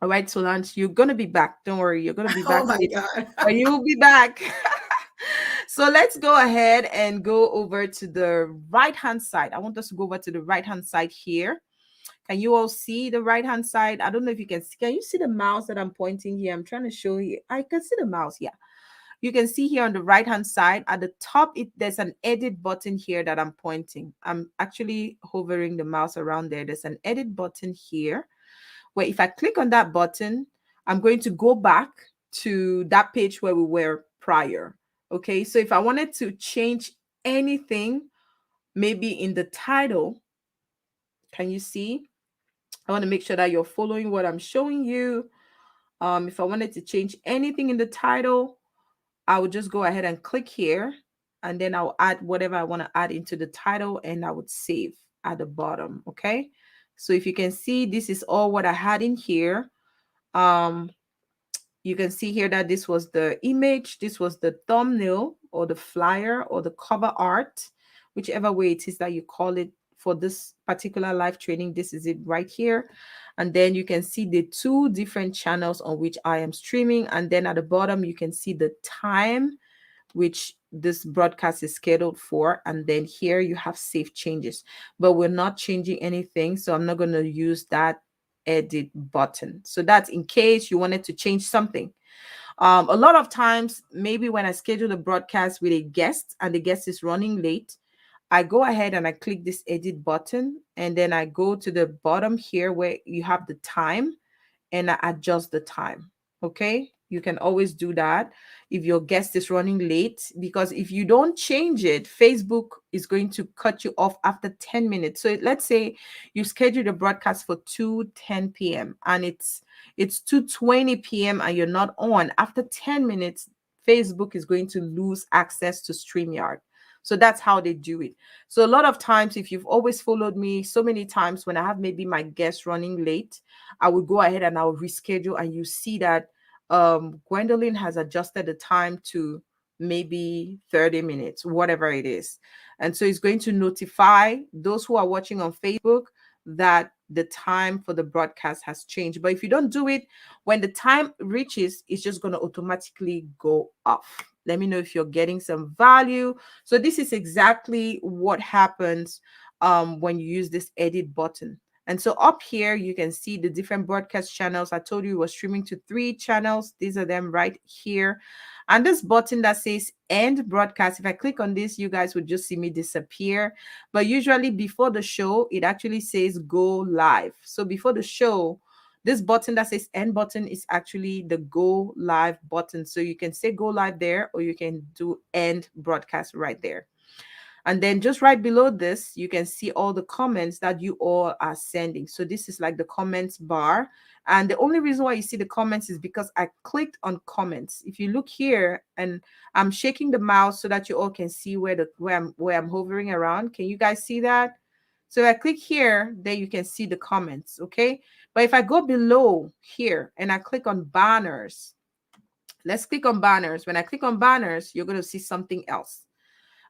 All right, Solange, you're going to be back. Don't worry, you're going to be back. Oh my God. But you'll be back. So let's go ahead and go over to the right-hand side. I want us to go over to the right-hand side here. Can you all see the right-hand side? I don't know if you can see. Can you see the mouse that I'm pointing here? I'm trying to show you. I can see the mouse. Yeah. You can see here on the right-hand side at the top, there's an edit button here that I'm pointing. I'm actually hovering the mouse around there. There's an edit button here where if I click on that button, I'm going to go back to that page where we were prior. Okay, so if I wanted to change anything, maybe in the title, can you see? I want to make sure that you're following what I'm showing you. If I wanted to change anything in the title, I would just go ahead and click here, and then I'll add whatever I want to add into the title, and I would save at the bottom. Okay. So if you can see, this is all what I had in here. You can see here that this was the image, this was the thumbnail or the flyer or the cover art, whichever way it is that you call it for this particular live training. This is it right here. And then you can see the 2 different channels on which I am streaming. And then at the bottom, you can see the time which this broadcast is scheduled for. And then here you have save changes, but we're not changing anything. So I'm not going to use that edit button. So that's in case you wanted to change something. A lot of times, maybe when I schedule a broadcast with a guest and the guest is running late, I go ahead and I click this edit button, and then I go to the bottom here where you have the time, and I adjust the time. Okay. You can always do that if your guest is running late, because if you don't change it, Facebook is going to cut you off after 10 minutes. So let's say you scheduled a broadcast for 2:10 p.m. and it's 2:20 p.m. and you're not on. After 10 minutes, Facebook is going to lose access to Streamyard. So that's how they do it. So a lot of times, if you've always followed me, so many times when I have maybe my guest running late, I would go ahead and I'll reschedule, and you see that Gwendolyn has adjusted the time to maybe 30 minutes, whatever it is. And so it's going to notify those who are watching on Facebook that the time for the broadcast has changed. But if you don't do it, when the time reaches, it's just going to automatically go off. Let me know if you're getting some value. So this is exactly what happens when you use this edit button. And so up here, you can see the different broadcast channels. I told you we're streaming to 3 channels. These are them right here. And this button that says end broadcast, if I click on this, you guys would just see me disappear. But usually before the show, it actually says go live. So before the show, this button that says end button is actually the go live button. So you can say go live there, or you can do end broadcast right there. And then just right below this, you can see all the comments that you all are sending. So this is like the comments bar. And the only reason why you see the comments is because I clicked on comments. If you look here, and I'm shaking the mouse so that you all can see where I'm hovering around. Can you guys see that? So if I click here, then you can see the comments, okay? But if I go below here and I click on banners, let's click on banners. When I click on banners, you're going to see something else.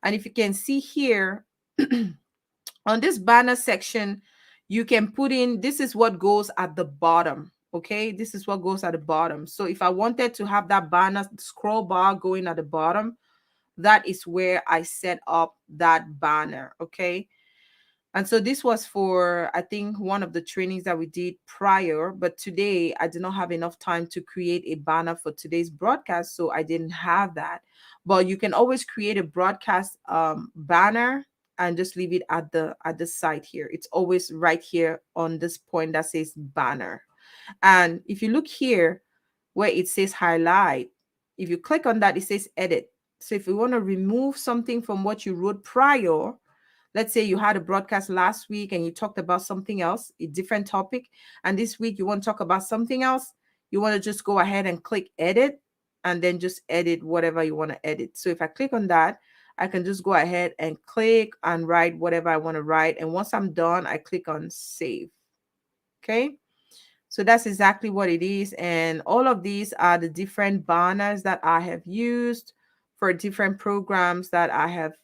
And if you can see here on this banner section, you can put in, this is what goes at the bottom. Okay, this is what goes at the bottom. So if I wanted to have that banner scroll bar going at the bottom, that is where I set up that banner. Okay. And so this was for, I think, one of the trainings that we did prior. But today I did not have enough time to create a banner for today's broadcast, so I didn't have that. But you can always create a broadcast banner and just leave it at the site here. It's always right here on this point that says banner. And if you look here where it says highlight, if you click on that, it says edit. So if you want to remove something from what you wrote prior, let's say you had a broadcast last week and you talked about something else, a different topic, and this week you want to talk about something else, you want to just go ahead and click edit and then just edit whatever you want to edit. So if I click on that, I can just go ahead and click and write whatever I want to write. And once I'm done, I click on save. Okay. So that's exactly what it is. And all of these are the different banners that I have used for different programs that I have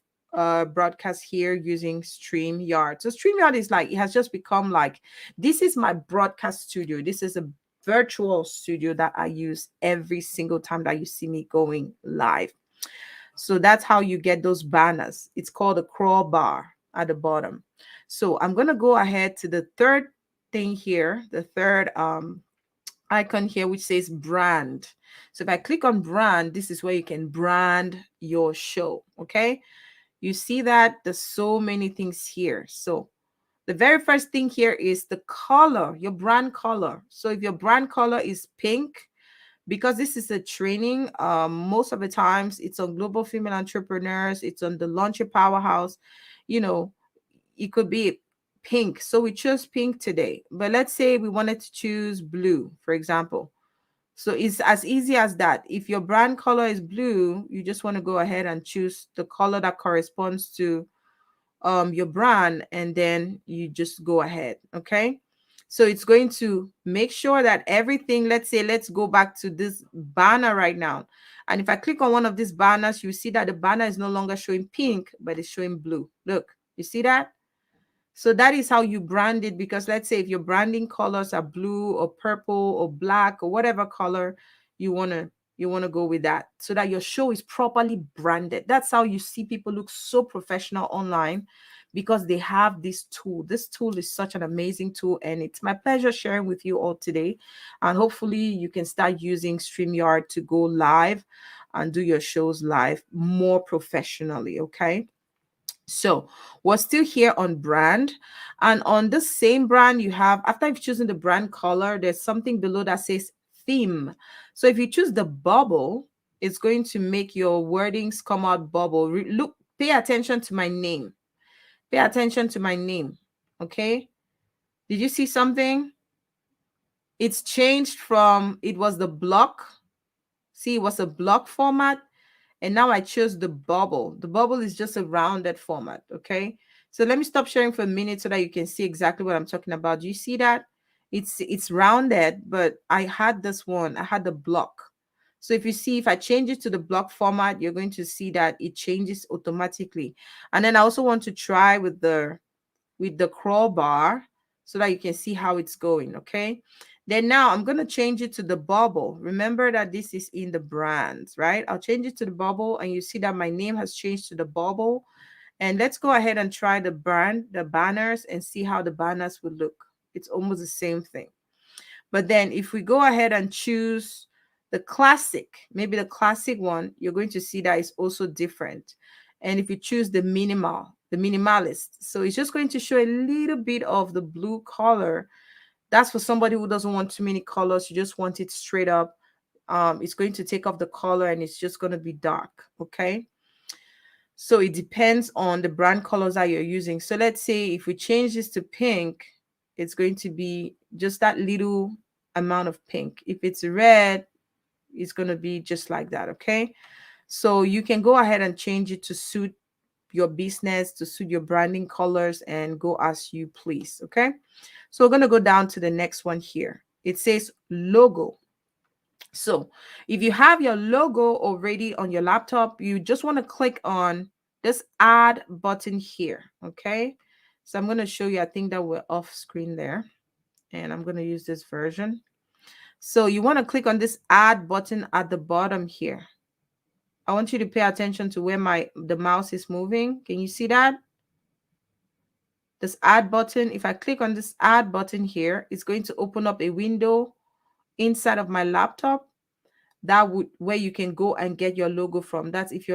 broadcast here using Streamyard. So Streamyard is like, it has just become like, this is my broadcast studio. This is a virtual studio that I use every single time that you see me going live. So that's how you get those banners. It's called a crawl bar at the bottom. So I'm going to go ahead to the third thing here, the third icon here, which says brand. So if I click on brand, this is where you can brand your show. Okay. You see that there's so many things here. So the very first thing here is the color, your brand color. So if your brand color is pink, because this is a training, most of the times it's on global female entrepreneurs, it's on the Launch Your Powerhouse, you know, it could be pink. So we chose pink today, but let's say we wanted to choose blue, for example. So it's as easy as that. If your brand color is blue, you just want to go ahead and choose the color that corresponds to your brand, and then you just go ahead. Okay. So it's going to make sure that everything, let's say, let's go back to this banner right now. And if I click on one of these banners, you see that the banner is no longer showing pink, but it's showing blue. Look, you see that? So that is how you brand it, because let's say if your branding colors are blue or purple or black or whatever color you want to go with that, so that your show is properly branded. That's how you see people look so professional online, because they have this tool. This tool is such an amazing tool, and it's my pleasure sharing with you all today. And hopefully you can start using StreamYard to go live and do your shows live more professionally. Okay. So we're still here on brand, and on the same brand, you have, after you've chosen the brand color, there's something below that says theme. So if you choose the bubble, it's going to make your wordings come out bubble. Look, pay attention to my name. Pay attention to my name. Okay. Did you see something? It's changed from, it was the block. See, it was a block format. And now I chose the bubble. The bubble is just a rounded format. Okay. So let me stop sharing for a minute so that you can see exactly what I'm talking about. Do you see that? It's rounded, but I had this one. I had the block. So if you see, if I change it to the block format, you're going to see that it changes automatically. And then I also want to try with the crawl bar so that you can see how it's going. Okay. Then now I'm going to change it to the bubble. Remember that this is in the brands, right? I'll change it to the bubble, and you see that my name has changed to the bubble. And let's go ahead and try the banners, and see how the banners would look. It's almost the same thing. But then if we go ahead and choose the classic, maybe the classic one, you're going to see that it's also different. And if you choose the minimalist, so it's just going to show a little bit of the blue color. That's for somebody who doesn't want too many colors. You just want it straight up. It's going to take off the color, and it's just going to be dark. Okay. So it depends on the brand colors that you're using. So let's say if we change this to pink, it's going to be just that little amount of pink. If it's red, it's going to be just like that. Okay. So you can go ahead and change it to suit your business, to suit your branding colors, and go as you please. Okay. So we're going to go down to the next one here. It says logo. So if you have your logo already on your laptop, you just want to click on this add button here. Okay. So I'm going to show you, I think that we're off screen there, and I'm going to use this version. So you want to click on this add button at the bottom here. I want you to pay attention to where the mouse is moving. Can you see that? this add button. If I click on this add button here, it's going to open up a window inside of my laptop that would where you can go and get your logo from. That's if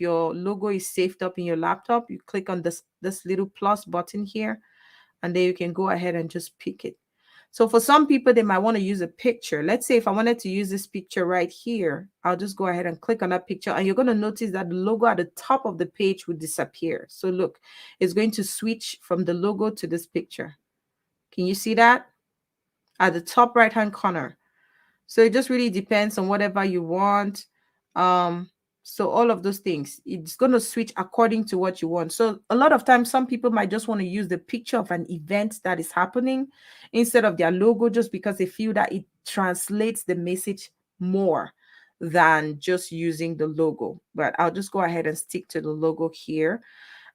your logo is saved up in your laptop, you click on this little plus button here, and then you can go ahead and just pick it. So for some people, they might want to use a picture. Let's say if I wanted to use this picture right here, I'll just go ahead and click on that picture, and you're going to notice that the logo at the top of the page will disappear. So look, it's going to switch from the logo to this picture. Can you see that? At the top right hand corner. So it just really depends on whatever you want. So all of those things, it's going to switch according to what you want. So a lot of times, some people might just want to use the picture of an event that is happening instead of their logo, just because they feel that it translates the message more than just using the logo. But I'll just go ahead and stick to the logo here.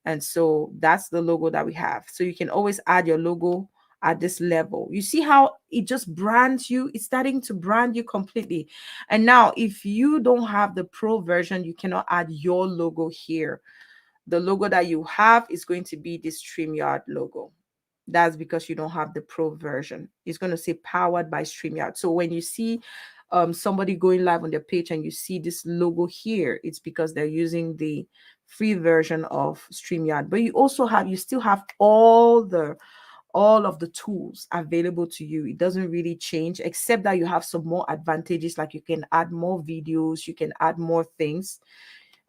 And so that's the logo that we have. So you can always add your logo at this level. You see how it just brands you? It's starting to brand you completely. And now if you don't have the pro version, you cannot add your logo here. The logo that you have is going to be the Streamyard logo. That's because you don't have the pro version. It's going to say powered by Streamyard. So when you see somebody going live on their page and you see this logo here, it's because they're using the free version of Streamyard. But you still have all of the tools available to you. It doesn't really change, except that you have some more advantages, like you can add more videos, you can add more things.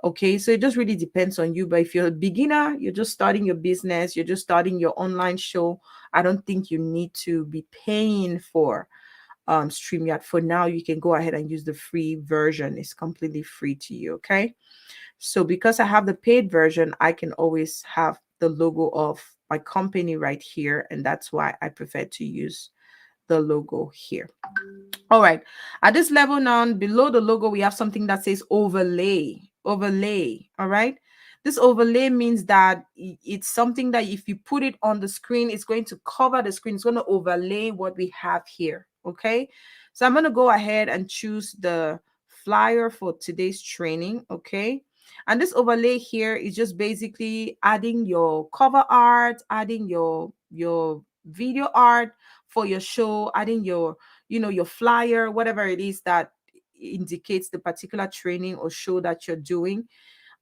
Okay, so it just really depends on you. But if you're a beginner, you're just starting your business, you're just starting your online show, I don't think you need to be paying for StreamYard. For now, you can go ahead and use the free version. It's completely free to you. Okay, so because I have the paid version, I can always have the logo of my company right here, and that's why I prefer to use the logo here. All right, at this level now, below the logo, we have something that says overlay. All right, this overlay means that it's something that if you put it on the screen, it's going to cover the screen. It's going to overlay what we have here. Okay, so I'm going to go ahead and choose the flyer for today's training. Okay, and this overlay here is just basically adding your cover art, adding your video art for your show, adding your your flyer, whatever it is that indicates the particular training or show that you're doing.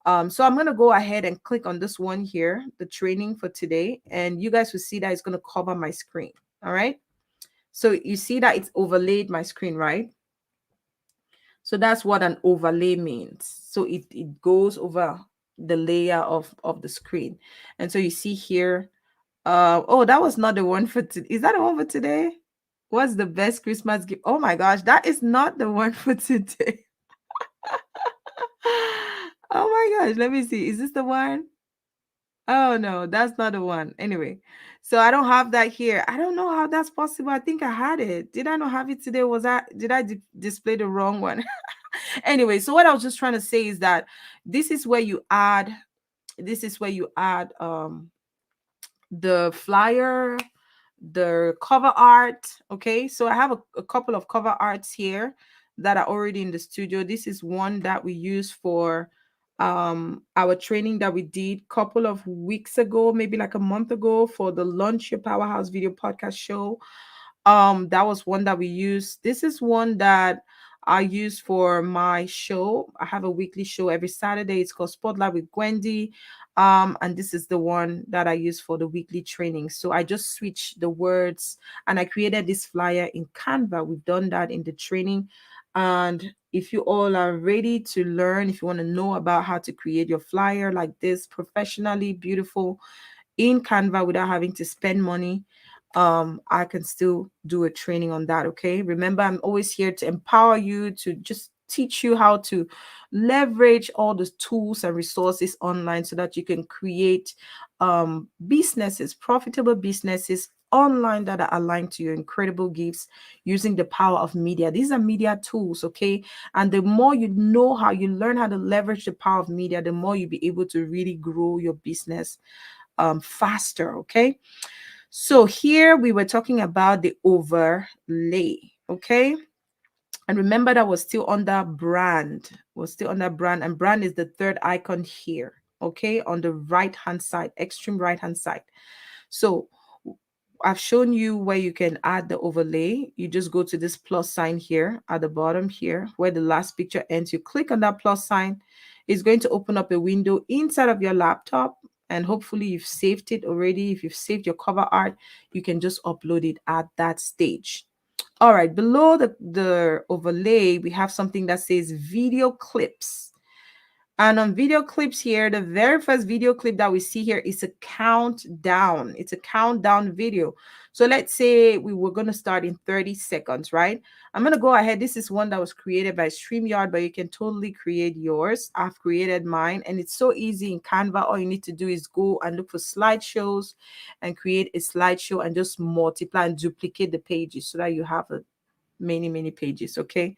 So I'm going to go ahead and click on this one here, the training for today, and you guys will see that it's going to cover my screen. All right, so you see that it's overlaid my screen, right? So that's what an overlay means. So it goes over the layer of the screen. And so you see here, oh, that was not the one for today. Is that the one for today? What's the best Christmas gift? Oh my gosh, that is not the one for today. Oh my gosh, let me see. Is this the one? Oh no, that's not the one. Anyway, so I don't have that here. I don't know how that's possible. I think I had it. Did I not have it today? Did I display the wrong one? Anyway, so what I was just trying to say is that this is where you add the flyer, the cover art. Okay, so I have a couple of cover arts here that are already in the studio. This is one that we use for our training that we did a couple of weeks ago, maybe like a month ago, for the Launch Your Powerhouse Video Podcast show. That was one that we used. This is one that I use for my show. I have a weekly show every Saturday. It's called Spotlight with Gwendy. And this is the one that I use for the weekly training. So I just switched the words and I created this flyer in Canva. We've done that in the training. And if you all are ready to learn, if you want to know about how to create your flyer like this professionally, beautiful in Canva without having to spend money, I can still do a training on that. Okay, remember, I'm always here to empower you, to just teach you how to leverage all the tools and resources online so that you can create businesses, profitable businesses online that are aligned to your incredible gifts using the power of media. These are media tools, okay? And the more you know how you learn how to leverage the power of media, the more you'll be able to really grow your business faster, okay? So here we were talking about the overlay, okay? And remember that was still under brand, and brand is the third icon here, okay, on the right-hand side, extreme right-hand side. So I've shown you where you can add the overlay. You just go to this plus sign here at the bottom here where the last picture ends. You click on that plus sign. It's going to open up a window inside of your laptop, and hopefully you've saved it already. If you've saved your cover art, you can just upload it at that stage. All right, below the overlay, we have something that says video clips. And on video clips here, the very first video clip that we see here is a countdown. It's a countdown video. So let's say we were going to start in 30 seconds, right? I'm going to go ahead. This is one that was created by Streamyard, but you can totally create yours. I've created mine, and it's so easy in Canva. All you need to do is go and look for slideshows and create a slideshow and just multiply and duplicate the pages so that you have many pages, okay?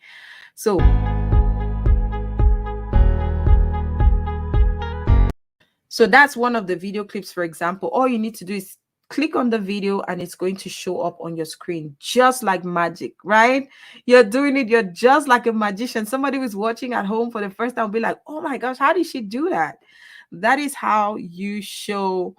So that's one of the video clips, for example. All you need to do is click on the video and it's going to show up on your screen just like magic, right? You're doing it. You're just like a magician. Somebody who's watching at home for the first time will be like, oh my gosh, how did she do that? That is how you show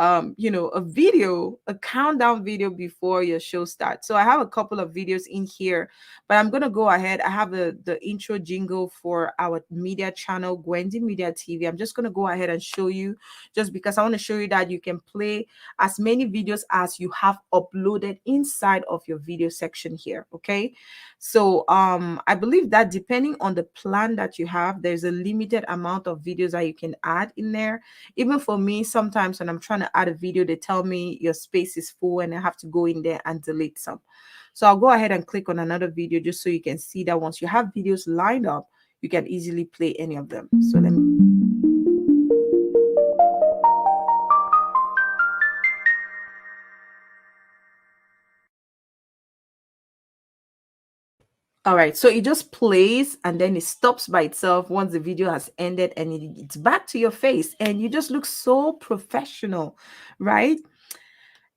a video, a countdown video before your show starts. So I have a couple of videos in here, but I'm going to go ahead. I have the intro jingle for our media channel, Gwendy Media TV. I'm just going to go ahead and show you, just because I want to show you that you can play as many videos as you have uploaded inside of your video section here. Okay. So I believe that depending on the plan that you have, there's a limited amount of videos that you can add in there. Even for me, sometimes when I'm trying to add a video, they tell me your space is full and I have to go in there and delete some. So I'll go ahead and click on another video just so you can see that once you have videos lined up, you can easily play any of them. So let me. All right, so it just plays and then it stops by itself once the video has ended, and it's back to your face and you just look so professional, right?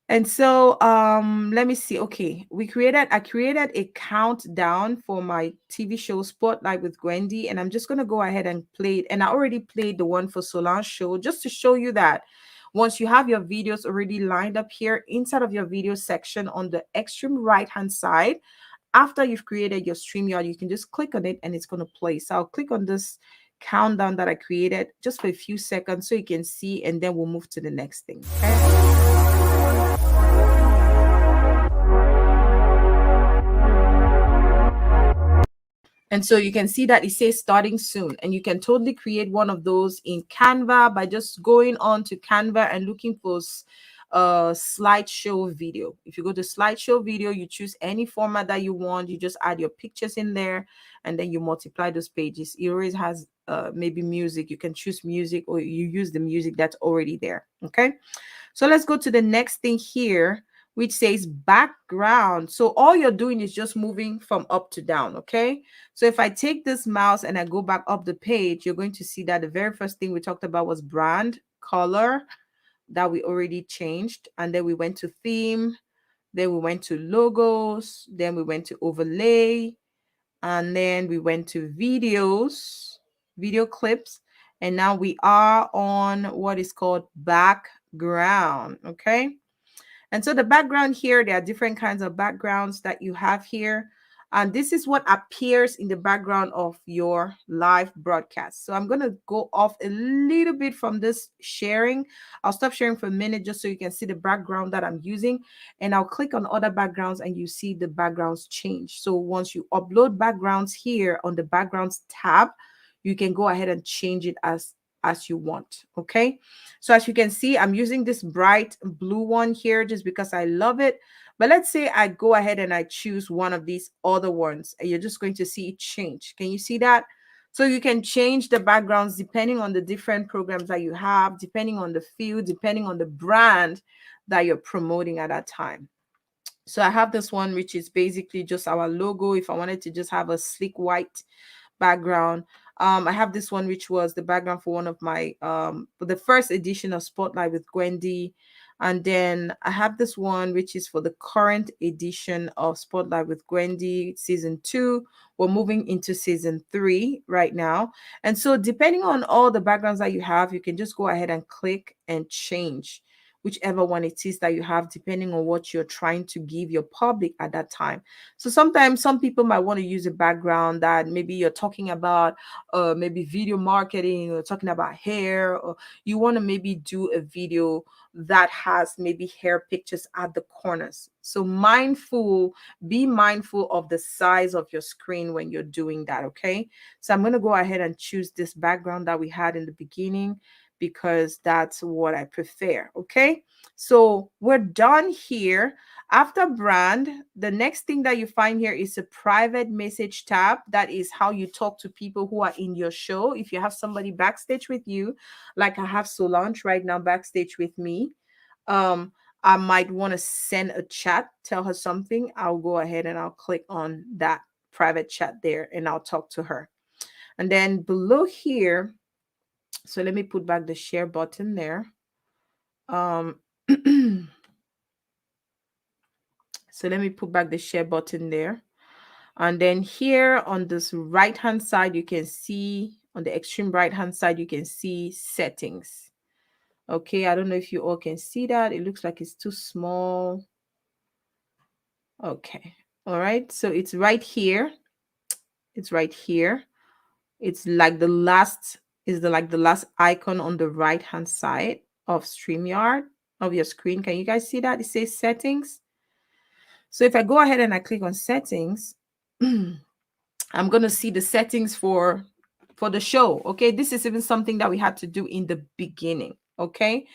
And so let me see. Okay, I created a countdown for my TV show Spotlight with Gwendy, and I'm just going to go ahead and play it. And I already played the one for Solange show just to show you that once you have your videos already lined up here inside of your video section on the extreme right hand side, after you've created your StreamYard, you can just click on it and it's going to play. So I'll click on this countdown that I created just for a few seconds so you can see, and then we'll move to the next thing. Okay? And so you can see that it says starting soon, and you can totally create one of those in Canva by just going on to Canva and looking for slideshow video. If you go to slideshow video, you choose any format that you want. You just add your pictures in there and then you multiply those pages. It always has maybe music. You can choose music or you use the music that's already there. Okay, so let's go to the next thing here, which says background. So all you're doing is just moving from up to down. Okay, so if I take this mouse and I go back up the page, you're going to see that the very first thing we talked about was brand color, that we already changed, and then we went to theme, then we went to logos, then we went to overlay, and then we went to videos, video clips, and now we are on what is called background. Okay, and so the background here, there are different kinds of backgrounds that you have here. And this is what appears in the background of your live broadcast. So I'm going to go off a little bit from this sharing. I'll stop sharing for a minute just so you can see the background that I'm using. And I'll click on other backgrounds and you see the backgrounds change. So once you upload backgrounds here on the backgrounds tab, you can go ahead and change it as you want. Okay, so as you can see, I'm using this bright blue one here just because I love it. But let's say I go ahead and I choose one of these other ones, and you're just going to see it change. Can you see that? So you can change the backgrounds depending on the different programs that you have, depending on the field, depending on the brand that you're promoting at that time. So I have this one, which is basically just our logo. If I wanted to just have a sleek white background, I have this one, which was the background for one of my the first edition of Spotlight with Gwendy. And then I have this one, which is for the current edition of Spotlight with Gwendy, season 2. We're moving into season 3 right now. And so depending on all the backgrounds that you have, you can just go ahead and click and change whichever one it is that you have, depending on what you're trying to give your public at that time. So sometimes some people might want to use a background that maybe you're talking about, maybe video marketing, or talking about hair, or you want to maybe do a video that has maybe hair pictures at the corners. So be mindful of the size of your screen when you're doing that, okay? So I'm going to go ahead and choose this background that we had in the beginning, because that's what I prefer, okay? So we're done here. After brand, the next thing that you find here is a private message tab. That is how you talk to people who are in your show. If you have somebody backstage with you, like I have Solange right now backstage with me, I might want to send a chat, tell her something. I'll go ahead and I'll click on that private chat there and I'll talk to her. And then below here, so let me put back the share button there. So let me put back the share button there. And then here on this right hand side, you can see on the extreme right hand side, you can see settings. Okay, I don't know if you all can see that. It looks like it's too small. Okay, all right. So it's right here. It's right here. It's like the last icon on the right hand side of StreamYard of your screen. Can you guys see that? It says settings. So if I go ahead and I click on settings, I'm going to see the settings for the show. Okay, this is even something that we had to do in the beginning. Okay,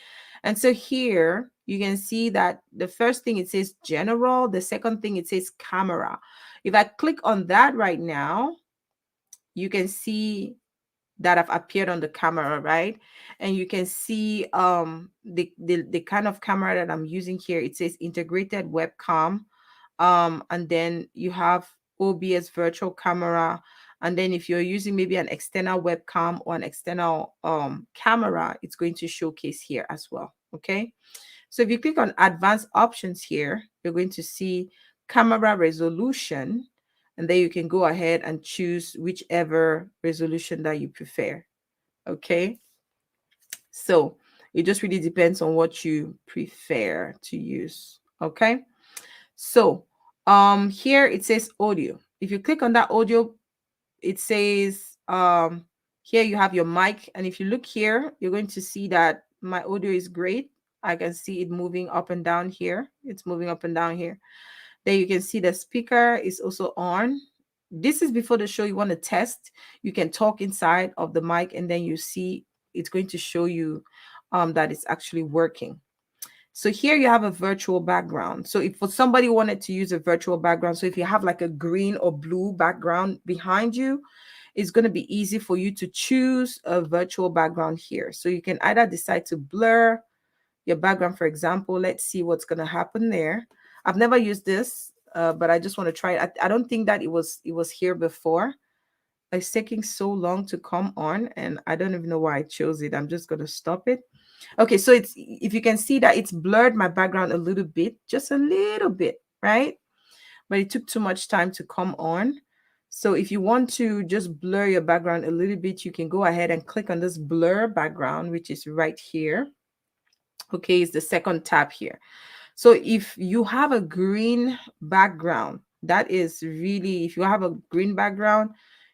and so here you can see that the first thing it says general, the second thing it says camera. If I click on that right now, you can see that I've appeared on the camera, right? And you can see the kind of camera that I'm using here. It says integrated webcam, and then you have OBS virtual camera, and then if you're using maybe an external webcam or an external camera, it's going to showcase here as well. Okay, so if you click on advanced options here, you're going to see camera resolution, and then you can go ahead and choose whichever resolution that you prefer. Okay, so it just really depends on what you prefer to use. Okay, so here it says audio. If you click on that audio, it says here you have your mic, and if you look here, you're going to see that my audio is great. I can see it moving up and down here. It's moving up and down here. Then you can see the speaker is also on. This is before the show. You want to test, you can talk inside of the mic, and then you see it's going to show you that it's actually working. So here you have a virtual background. So if for somebody wanted to use a virtual background, so if you have like a green or blue background behind you, it's going to be easy for you to choose a virtual background here. So you can either decide to blur your background, for example. Let's see what's going to happen there. I've never used this, but I just want to try it. I don't think that it was here before. It's taking so long to come on, and I don't even know why I chose it. I'm just going to stop it. Okay, so it's, if you can see that it's blurred my background a little bit, just a little bit, right? But it took too much time to come on. So if you want to just blur your background a little bit, you can go ahead and click on this blur background, which is right here. Okay, it's the second tab here. So if you have a green background, that is really, if you have a green background,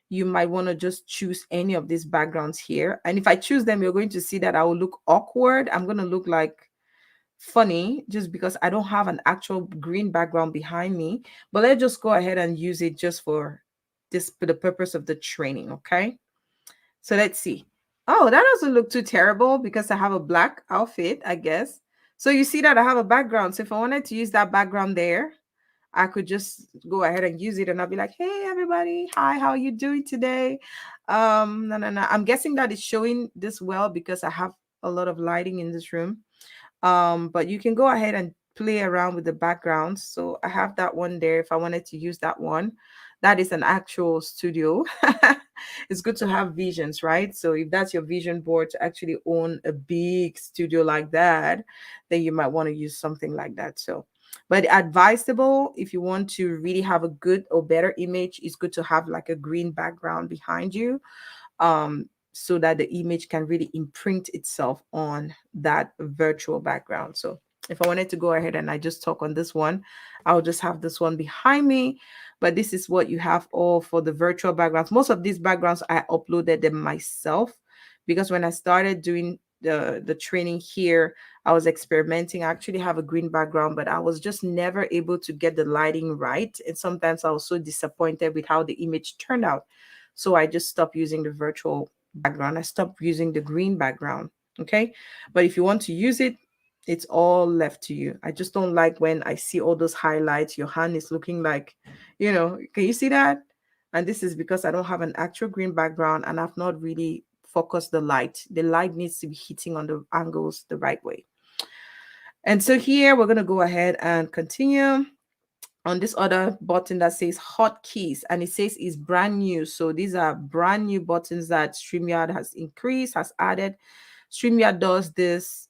you might want to just choose any of these backgrounds here. And if I choose them, you're going to see that I will look awkward. I'm going to look like funny just because I don't have an actual green background behind me. But let's just go ahead and use it just for the purpose of the training. Okay, so let's see. Oh, that doesn't look too terrible because I have a black outfit, I guess. So you see that I have a background. So if I wanted to use that background there, I could just go ahead and use it, and I'll be like, hey everybody, hi, how are you doing today? No. I'm guessing that it's showing this well because I have a lot of lighting in this room. But you can go ahead and play around with the backgrounds. So I have that one there if I wanted to use that one. That is an actual studio. It's good to have visions, right? So if that's your vision board to actually own a big studio like that, then you might want to use something like that. So, but advisable, if you want to really have a good or better image, it's good to have like a green background behind you. so that the image can really imprint itself on that virtual background. So if I wanted to go ahead and I just talk on this one, I'll just have this one behind me. But this is what you have all for the virtual backgrounds. Most of these backgrounds, I uploaded them myself, because when I started doing the training here, I was experimenting. I actually have a green background, but I was just never able to get the lighting right. And sometimes I was so disappointed with how the image turned out. So I just stopped using the virtual background. I stopped using the green background. Okay. But if you want to use it, it's all left to you. I just don't like when I see all those highlights. Your hand is looking like, can you see that? And this is because I don't have an actual green background and I've not really focused the light. The light needs to be hitting on the angles the right way. And so here we're going to go ahead and continue on this other button that says hotkeys, and it says it's brand new. So these are brand new buttons that Streamyard has added. Streamyard does this.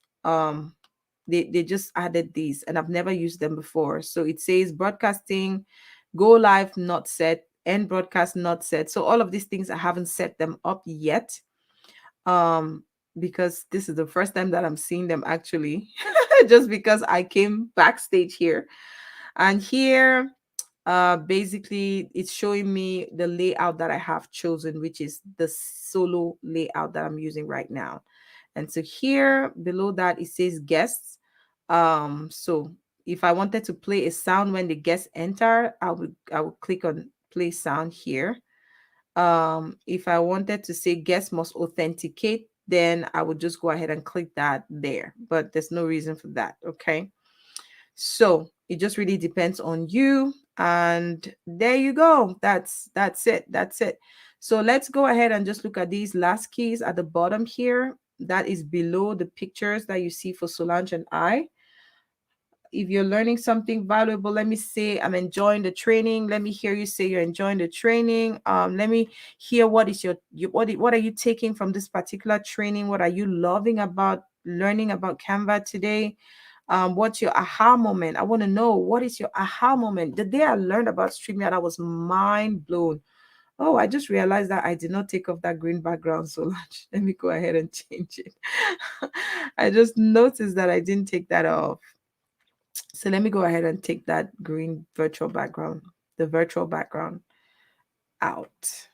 They just added these and I've never used them before. So it says broadcasting, go live not set, end broadcast not set. So all of these things I haven't set them up yet, because this is the first time that I'm seeing them actually, just because I came backstage here. And here basically it's showing me the layout that I have chosen, which is the solo layout that I'm using right now. And so here below that it says guests. So if I wanted to play a sound when the guests enter, I would click on play sound here. If I wanted to say guests must authenticate, then I would just go ahead and click that there, but there's no reason for that. Okay, so it just really depends on you. And there you go. That's it. So let's go ahead and just look at these last keys at the bottom here. That is below the pictures that you see for Solange and I. If you're learning something valuable, let me say I'm enjoying the training. Let me hear you say you're enjoying the training. Let me hear what is what are you taking from this particular training? What are you loving about learning about Canva today? What's your aha moment? I want to know, what is your aha moment? The day I learned about StreamYard, I was mind blown. Oh, I just realized that I did not take off that green background, Solange. Let me go ahead and change it. I just noticed that I didn't take that off. So let me go ahead and take that green virtual background, the virtual background out.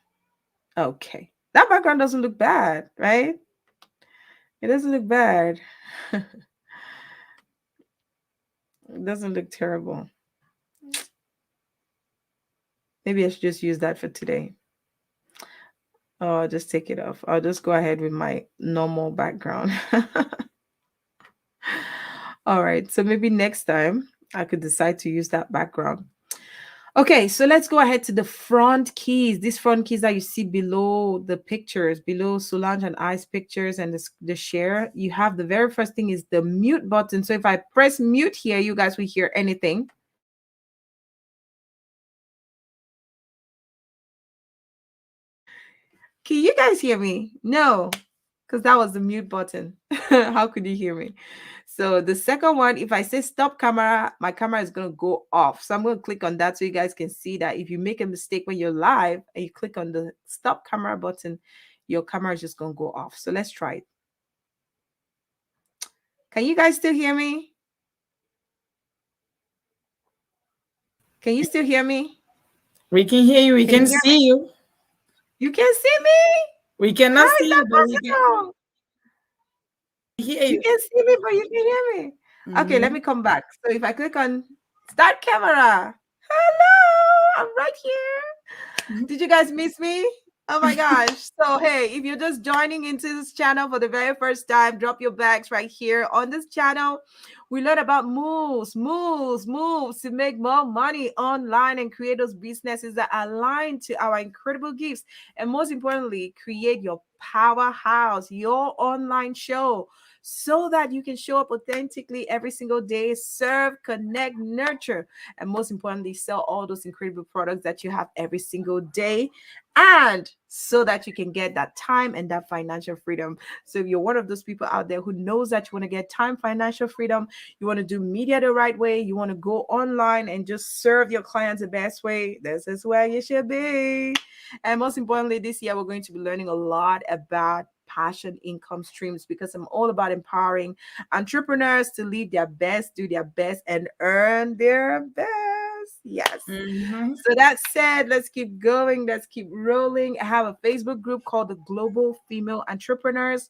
Okay. That background doesn't look bad, right? It doesn't look bad. It doesn't look terrible. Maybe I should just use that for today. Oh, I'll just take it off. I'll just go ahead with my normal background. All right. So maybe next time I could decide to use that background. Okay, so let's go ahead to the front keys. These front keys that you see below the pictures, below Solange and I's pictures and the share, you have the very first thing is the mute button. So if I press mute here, you guys will hear anything. Can you guys hear me? No, because that was the mute button. How could you hear me? So the second one, if I say stop camera, my camera is going to go off. So I'm going to click on that so you guys can see that if you make a mistake when you're live and you click on the stop camera button, your camera is just going to go off. So let's try it. Can you guys still hear me? Can you still hear me? We can hear you. We can see you. You can see me? We cannot see you, but we can hear you. You can see me, but you can hear me. Okay, let me come back. So if I click on start camera, hello, I'm right here. Did you guys miss me? Oh my gosh. So hey, if you're just joining into this channel for the very first time, drop your bags right here. On this channel, we learn about moves to make more money online and create those businesses that align to our incredible gifts. And most importantly, create your powerhouse, your online show. so that you can show up authentically every single day, serve, connect, nurture, and most importantly, sell all those incredible products that you have every single day, and so that you can get that time and that financial freedom. So if you're one of those people out there who knows that you want to get time, financial freedom, you want to do media the right way, you want to go online and just serve your clients the best way, this is where you should be. And most importantly, this year we're going to be learning a lot about passion income streams, because I'm all about empowering entrepreneurs to live their best, do their best, and earn their best. Yes. Mhm. So that said, let's keep going. Let's keep rolling. I have a Facebook group called the Global Female Entrepreneurs.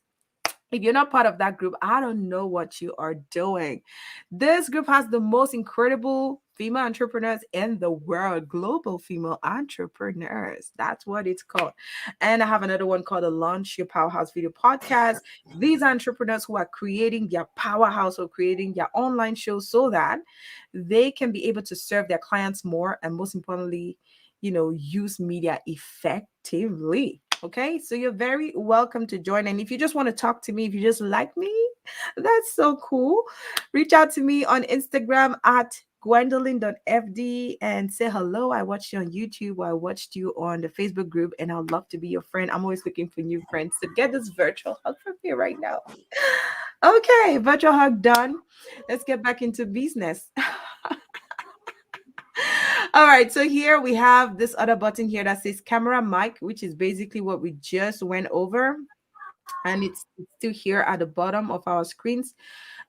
If you're not part of that group, I don't know what you are doing. This group has the most incredible female entrepreneurs in the world, global female entrepreneurs. That's what it's called. And I have another one called the Launch Your Powerhouse Video Podcast. These are entrepreneurs who are creating their powerhouse or creating their online show so that they can be able to serve their clients more and, most importantly, use media effectively. Okay, so you're very welcome to join. And if you just want to talk to me, if you just like me, that's so cool. Reach out to me on Instagram at gwendolyn.fd and say hello. I watched you on YouTube, or I watched you on the Facebook group, and I'd love to be your friend. I'm always looking for new friends. So get this virtual hug from me right now. Okay, virtual hug done. Let's get back into business. All right, so here we have this other button here that says camera mic, which is basically what we just went over. And it's still here at the bottom of our screens.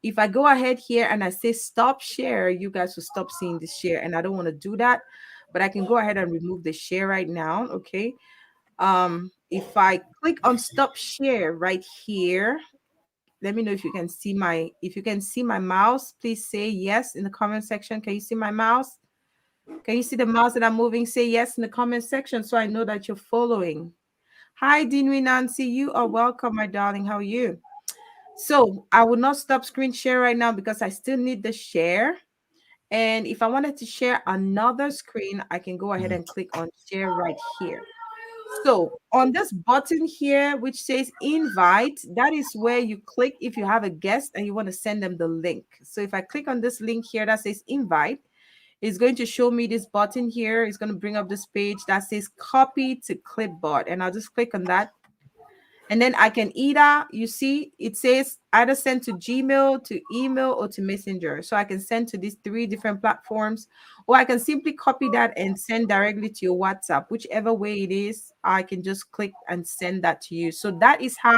If I go ahead here and I say stop share, you guys will stop seeing the share. And I don't want to do that, but I can go ahead and remove the share right now. Okay. If I click on stop share right here, let me know if you can see my mouse. Please say yes in the comment section. Can you see my mouse? Can you see the mouse that I'm moving? Say yes in the comment section so I know that you're following. Hi, Dinwi Nancy. You are welcome, my darling. How are you? So I will not stop screen share right now because I still need the share. And if I wanted to share another screen, I can go ahead and click on share right here. So on this button here, which says invite, that is where you click if you have a guest and you want to send them the link. So if I click on this link here that says invite, it's going to show me this button here. It's going to bring up this page that says copy to clipboard. And I'll just click on that. And then I can either, you see, it says either send to Gmail, to email, or to Messenger. So I can send to these 3 different platforms, or I can simply copy that and send directly to your WhatsApp. Whichever way it is, I can just click and send that to you. So that is how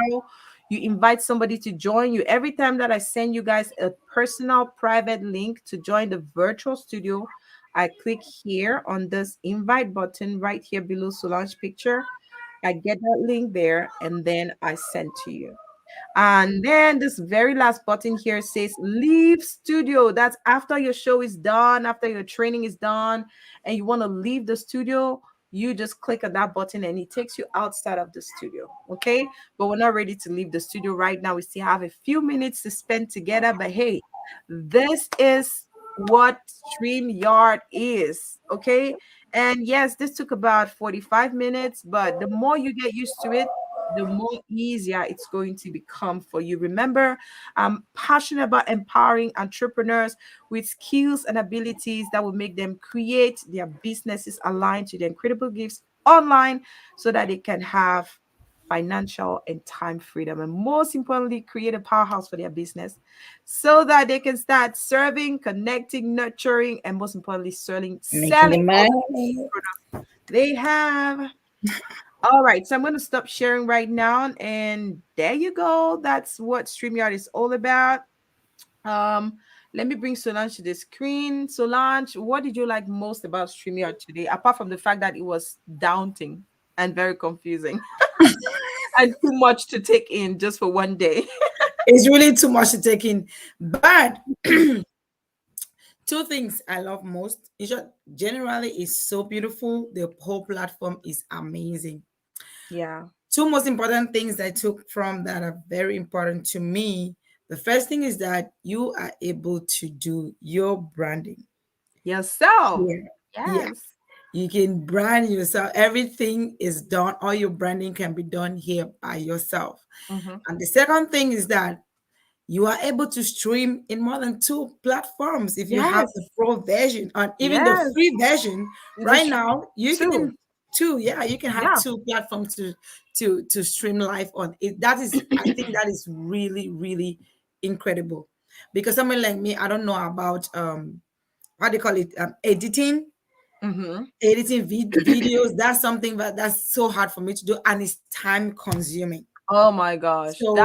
you invite somebody to join you. Every time that I send you guys a personal private link to join the virtual studio, I click here on this invite button right here below Solange's picture. I get that link there and then I send to you. And then this very last button here says leave studio. That's after your show is done, after your training is done, and you want to leave the studio, you just click on that button and it takes you outside of the studio. Okay. But we're not ready to leave the studio right now. We still have a few minutes to spend together. But hey, this is what Streamyard is. Okay. And yes, this took about 45 minutes, but the more you get used to it, the more easier it's going to become for you. Remember, I'm passionate about empowering entrepreneurs with skills and abilities that will make them create their businesses aligned to their incredible gifts online so that they can have financial and time freedom, and most importantly, create a powerhouse for their business so that they can start serving, connecting, nurturing, and most importantly, selling Making all money. the products they have. All right, so I'm going to stop sharing right now, and there you go. That's what StreamYard is all about. Let me bring Solange to the screen. Solange, what did you like most about StreamYard today, apart from the fact that it was daunting and very confusing and too much to take in just for one day? It's really too much to take in. But 2 things I love most. In short, generally, it's so beautiful. The whole platform is amazing. Yeah. 2 most important things I took from that are very important to me. The first thing is that you are able to do your branding. Yourself. Yeah. Yeah. Yes. You can brand yourself. Everything is done. All your branding can be done here by yourself. Mhm. And the second thing is that you are able to stream in more than 2 platforms if you have Yes. the pro version and even the Yes. free version. You Right just now, you two. can yeah, you can have Yeah. 2 platforms to stream live on. That is, I think that is really, really incredible. Because someone like me, I don't know about how do you call it, editing, Mm-hmm. videos. That's something that's so hard for me to do, and it's time consuming. Oh my gosh. So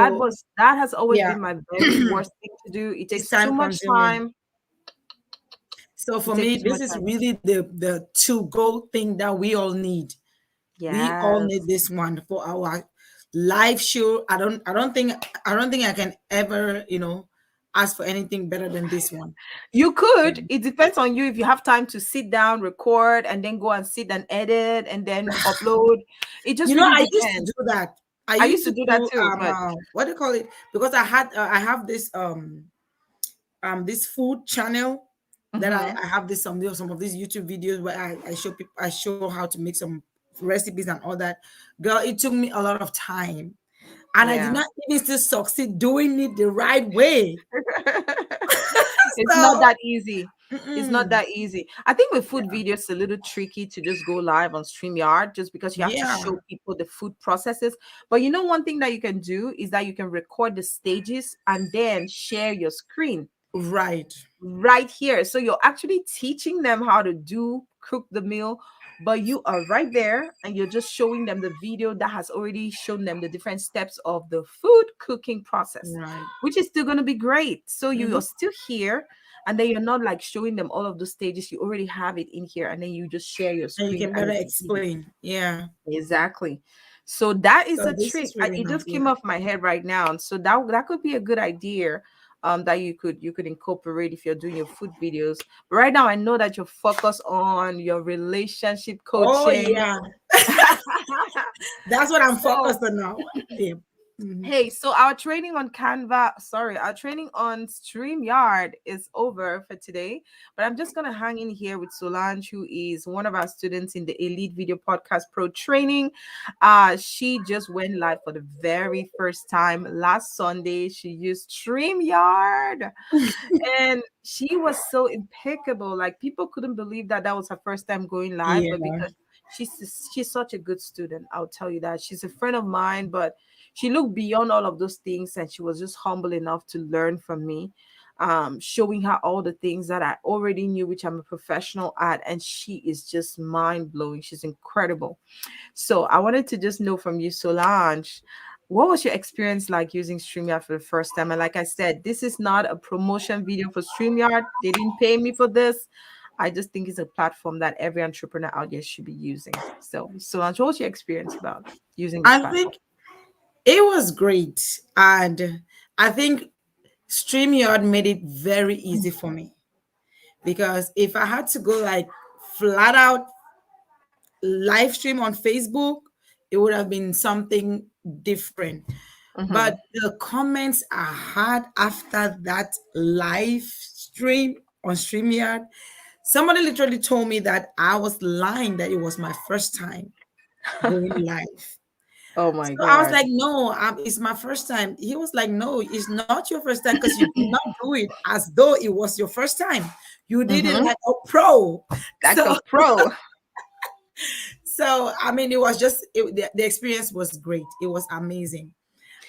That has always yeah, been my very worst thing to do. It it's takes too time much consuming. time. So It for takes me, too this much is time. really the to go thing that we all need. We all Yes. need this one for our live show. I don't think I can ever, ask for anything better than this one. You Yeah. could. It depends on you if you have time to sit down, record, and then go and sit and edit and then upload. It just really I used to depends. do that. I I used used to to do that do too, but what do you call it? Because I have this food channel that mhm. I have some of these YouTube videos where I show people, I show how to make some recipes and all that. Girl, it took me a lot of time, and I did Yeah. not even still succeed doing it the right way. It's not So that easy. It's not mm-mm. that easy. I think with food Yeah, videos, it's a little tricky to just go live on StreamYard just because you have to yeah, show people the food processes. But you know, one thing that you can do is that you can record the stages and then share your screen right. right here. So you're actually teaching them how to cook the meal, but you are right there and you're just showing them the video that has already shown them the different steps of the food cooking process, Right. which is still going to be great. So you Hmm. are still here and then you're not like showing them all of the stages. You already have it in here and then you just share your And you screen can and better it's easy. explain. Yeah. Exactly. So that is So a this trick. is really It nice. just Yeah. came off my head right now. And so that could be a good idea that you could incorporate if you're doing your food videos. But right now I know that you're focused on your relationship Oh coaching. yeah. That's what I'm So focused on now. Yeah. Mhm. hey, so our training on our training on StreamYard is over for today. But I'm just gonna hang in here with Solange, who is one of our students in the Elite Video Podcast Pro training. She just went live for the very first time last Sunday. She used StreamYard, and she was so impeccable. Like people couldn't believe that was her first time going live, but Yeah. because she's such a good student, I'll tell you that. She's a friend of mine, but she looked beyond all of those things and she was just humble enough to learn from me, showing her all the things that I already knew, which I'm a professional at, and she is just mind-blowing. She's incredible. So I wanted to just know from you, Solange, what was your experience like using StreamYard for the first time? And like I said, this is not a promotion video for StreamYard. They didn't pay me for this. I just think it's a platform that every entrepreneur out there should be using. So, Solange, what was your experience about using this I platform? think it was great. And I think StreamYard made it very easy for me. Because if I had to go like flat out live stream on Facebook, it would have been something different. But Mm-hmm. the comments I had after that live stream on StreamYard, somebody literally told me that I was lying, that it was my first time going live. Oh my So I was God. like, no, it's my first time. He was like, no, it's not your first time because you did not do it as though it was your first time. You did it Mm-hmm. like a pro. Like So a pro. I mean, it was just the experience was great. It was amazing.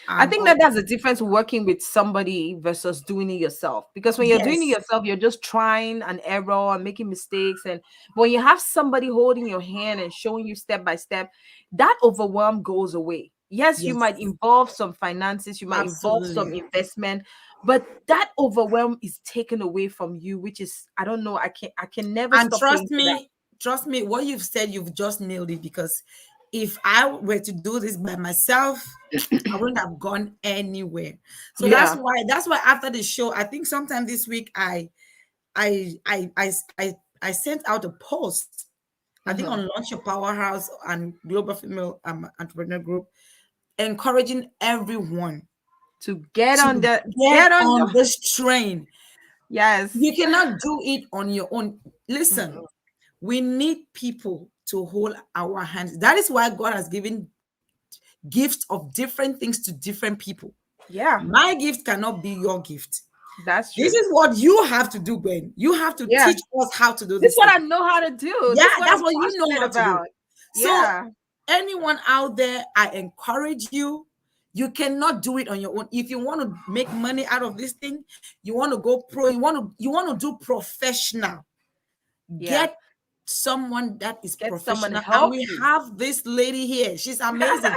I think Oh, that that's the difference working with somebody versus doing it yourself. Because when you're doing it yes, yourself, you're just trying and error and making mistakes. And when you have somebody holding your hand and showing you step by step, that overwhelm goes away. Yes, you might yes, involve some finances, you might involve some absolutely. investment, but that overwhelm is taken away from you, which is I don't know. I can never And stop saying to that. trust me, what you've said, you've just nailed it. Because if I were to do this by myself, I wouldn't have gone anywhere. So Yeah. that's why after the show, I think sometime this week, I sent out a post, I think Mhm. on Launch Your Powerhouse and Global Female Entrepreneur Group, encouraging everyone To get to on the get get on on the this train. yes. You cannot do it on your own. Listen, Mm-mm. we need people to hold our hands. That is why God has given gifts of different things to different people. Yeah, My gift cannot be your gift. that's This true. is what you have to do, Ben. You have to Yeah, teach us how to do this is this what thing. I know how to do. Yeah, This is what that's I'm what you know passionate how to do. about. So, Yeah, anyone out there, I encourage you. You cannot do it on your own. If you want to make money out of this thing, you want to go pro, you want to do professional. yeah. Get someone that is Get someone to professional. And help we you. have this lady here. She's amazing.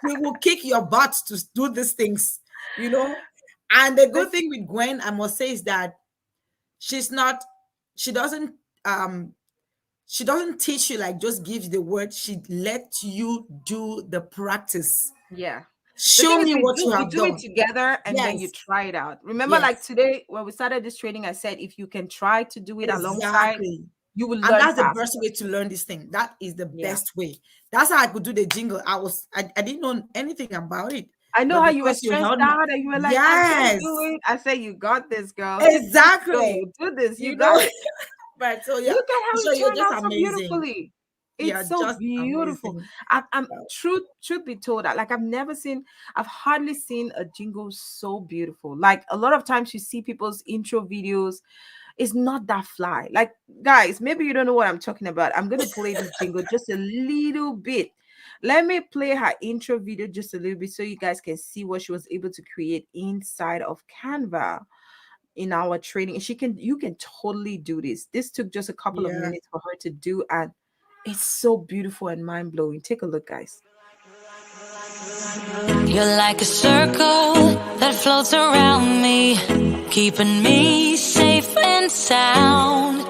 She will kick your butt to do these things, you know. And the good thing with Gwen, I must say, is that she's not, she doesn't um she doesn't teach you, like just gives you the word. She lets you do the practice. Yeah. The Show thing is, me what you we have do it done. together and then you Yes, try it out. Remember, like yes, today when we started this training, I said if you can try to do it alongside, exactly. you will And learn that's the faster. best way to learn this thing. That is the Yeah. best way. That's how I could do the jingle. I didn't know anything about it. I know But how you were because you stressed held me, out and you were like, I can't yes, do it. I said, you got this, girl. Just go. exactly. Do this. You You got know, it. right. So yeah, Look at how so it you're turned just out so amazing. beautifully. You're It's so just beautiful. amazing. I'm truth be told, like I've hardly seen a jingle so beautiful. Like a lot of times you see people's intro videos, it's not that fly. Like guys, maybe you don't know what I'm talking about. I'm gonna play this jingle just a little bit. Let me play her intro video just a little bit so you guys can see what she was able to create inside of Canva in our training. You can totally do this. This took just a couple of Yeah. minutes for her to do, and it's so beautiful and mind-blowing. Take a look, guys. You're like a circle that floats around me, keeping me safe and sound.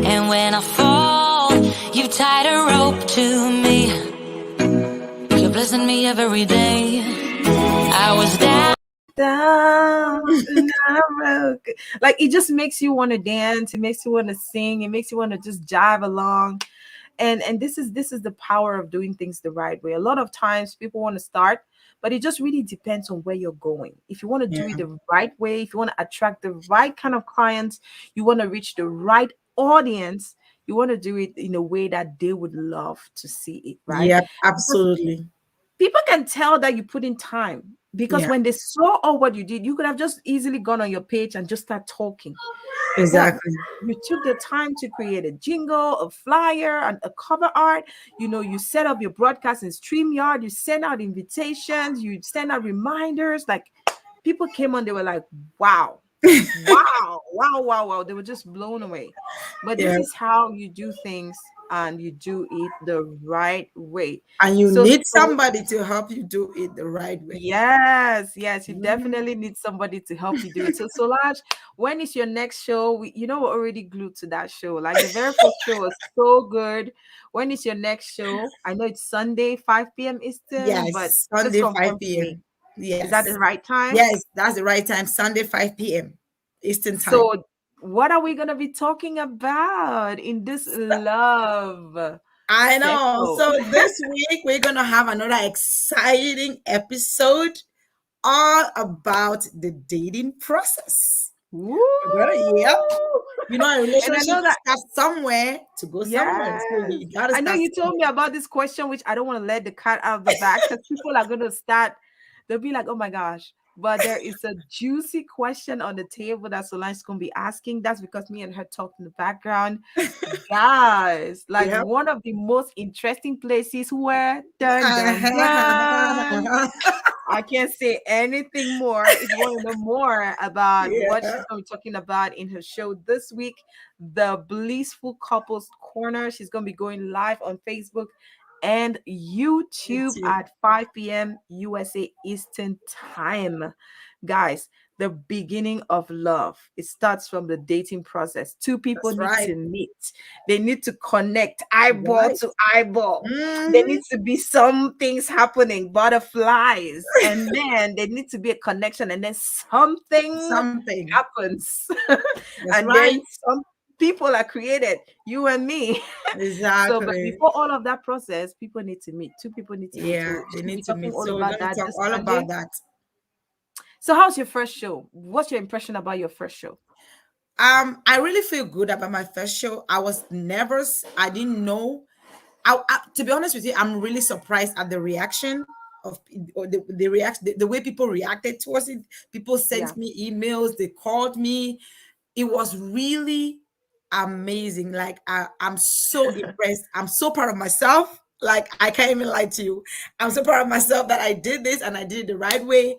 And when I fall, you tied a rope to me. You're blessing me every day. I was down. Like it just makes you want to dance, it makes you want to sing, it makes you want to just jive along. And this is the power of doing things the right way. A lot of times people want to start, but it just really depends on where you're going. If you want to do it Yeah. the right way, if you want to attract the right kind of clients, you want to reach the right audience, you want to do it in a way that they would love to see it, right? Yep. Because Absolutely. people can tell that you put in time, because Yeah. when they saw all what you did, you could have just easily gone on your page and just start talking. But Exactly. you took the time to create a jingle, a flyer, and a cover art. You set up your broadcast in Streamyard, you send out invitations, you send out reminders. Like people came on, they were like, wow, wow, wow, wow, wow. They were just blown away. But this Yeah. is how you do things, and you do it the right way. And you So, need so somebody to help you do it the right way. yes, yes, you Mhm. definitely need somebody to help you do it. So, Solange, when is your next show? We're already glued to that show. Like the very first show was so good. When is your next show? I know it's Sunday, 5 p.m. Eastern, but Yes. just Sunday, confirm 5 for me. p.m. Is that Yes. the right time? Yes, that's the right time. Sunday, 5 p.m. Eastern time. So, what are we gonna be talking about in this love I know. sector? So this week we're gonna have another exciting episode all about the dating process. Woo! Yep. You know, a And I relationship know that. starts somewhere to go somewhere. So Yes. you gotta I know start you told me somewhere. about this question, which I don't want to let the cat out of the bag, because people are going to start, they'll be like, oh my gosh. But there is a juicy question on the table that Solange is going to be asking. That's because me and her talked in the background. Guys, like Yep. one of the most interesting places where, dun, dun, dun. I can't say anything more. If you want to know more about what Yeah. she's going to be talking about in her show this week, the Blissful Couples Corner, she's going to be going live on Facebook and YouTube YouTube. at 5 p.m. USA Eastern Time. Guys, the beginning of love. It starts from the dating process. Two people That's need right. to meet. They need to connect eyeball Right. to eyeball. There Mhm. needs to be some things happening, butterflies, and then there needs to be a connection, and then something Something. happens. That's And then right. some people are created, you and me. So, but Exactly. before all of that process, people need to meet. Two people need to meet. Yeah, So they she'll need be to talking meet. all So we're about gonna that talk this all Sunday. about that. So, how's your first show? What's your impression about your first show? I really feel good about my first show. I was nervous. I didn't know. To be honest with you, I'm really surprised at the reaction of or the reaction, the way people reacted towards it. People Yeah. sent me emails, they called me. It was really amazing. Like I'm so impressed. I'm so proud of myself. Like I can't even lie to you. I'm so proud of myself that I did this and I did it the right way.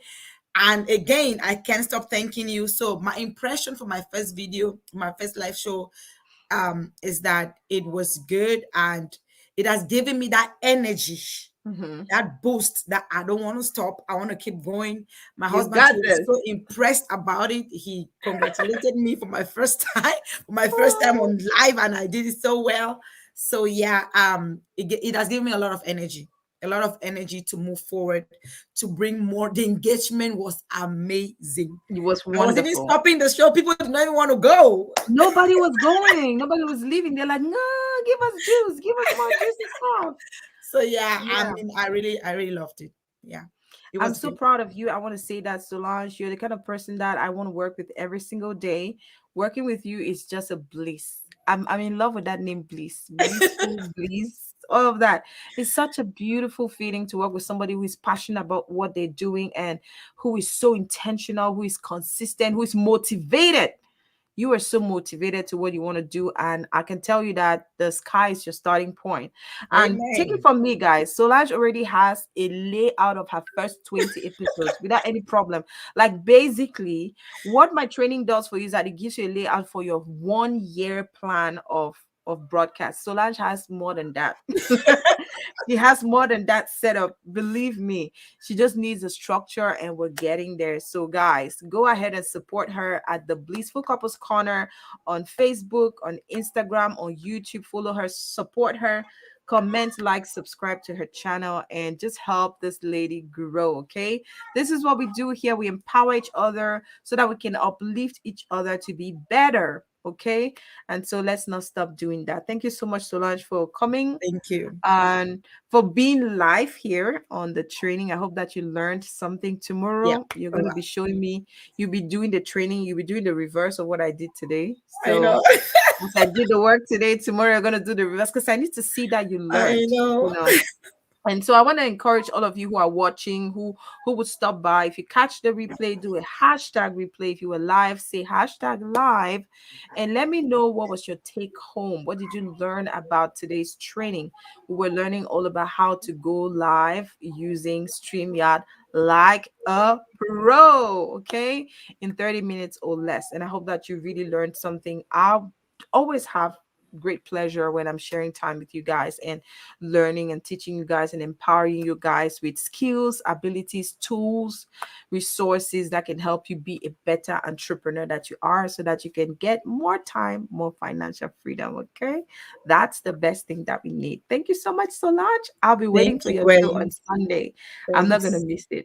And again, I can't stop thanking you. So my impression for my first video, my first live show, is that it was good and it has given me that energy, Mhm. that boost that I don't want to stop. I want to keep going. My You husband got too was this. so impressed about it. He congratulated me for my first time, for my first time on live, and I did it so well. So yeah, it has given me a lot of energy to move forward, to bring more. The engagement was amazing. It was I was even wonderful. stopping the show. People did not even want to go. Nobody was going. Nobody was leaving. They're like, no, give us juice. Give us more juicy stuff. So yeah, I Yeah. mean, I really loved it. Yeah, it I'm was so good. proud of you. I want to say that, Solange, you're the kind of person that I want to work with every single day. Working with you is just a bliss. I'm in love with that name, bliss. Blissful, bliss, all of that. It's such a beautiful feeling to work with somebody who is passionate about what they're doing and who is so intentional, who is consistent, who is motivated. You are so motivated to what you want to do, and I can tell you that the sky is your starting point. And take it Amen. from me, guys, Solange already has a layout of her first 20 episodes without any problem. Like, basically, what my training does for you is that it gives you a layout for your 1 year plan of broadcast. Solange has more than that. She has more than that set up. Believe me, she just needs a structure, and we're getting there. So, guys, go ahead and support her at the Blissful Couples Corner on Facebook, on Instagram, on YouTube. Follow her, support her, comment, like, subscribe to her channel, and just help this lady grow. Okay, this is what we do here. We empower each other so that we can uplift each other to be better. Okay, and so let's not stop doing that. Thank you so much, Solange, for coming Thank you. and for being live here on the training. I hope that you learned something. Yeah, Tomorrow you're a going to lot. be showing me, you'll be doing the training, you'll be doing the reverse of what I did today. I So know. as I did the work today, tomorrow you're going to do the reverse, because I need to see that you I learned, you know. know. And so I want to encourage all of you who are watching, who would stop by. If you catch the replay, do a hashtag replay. If you were live, say hashtag live, and let me know what was your take home. What did you learn about today's training? We were learning all about how to go live using StreamYard like a pro, okay, in 30 minutes or less. And I hope that you really learned something. I'll always have great pleasure when I'm sharing time with you guys and learning and teaching you guys and empowering you guys with skills, abilities, tools, resources that can help you be a better entrepreneur that you are, so that you can get more time, more financial freedom. Okay, that's the best thing that we need. Thank you so much, Solange. I'll be waiting Thank for you, your show on Gwen. Sunday. I'm not going to Thanks. miss it.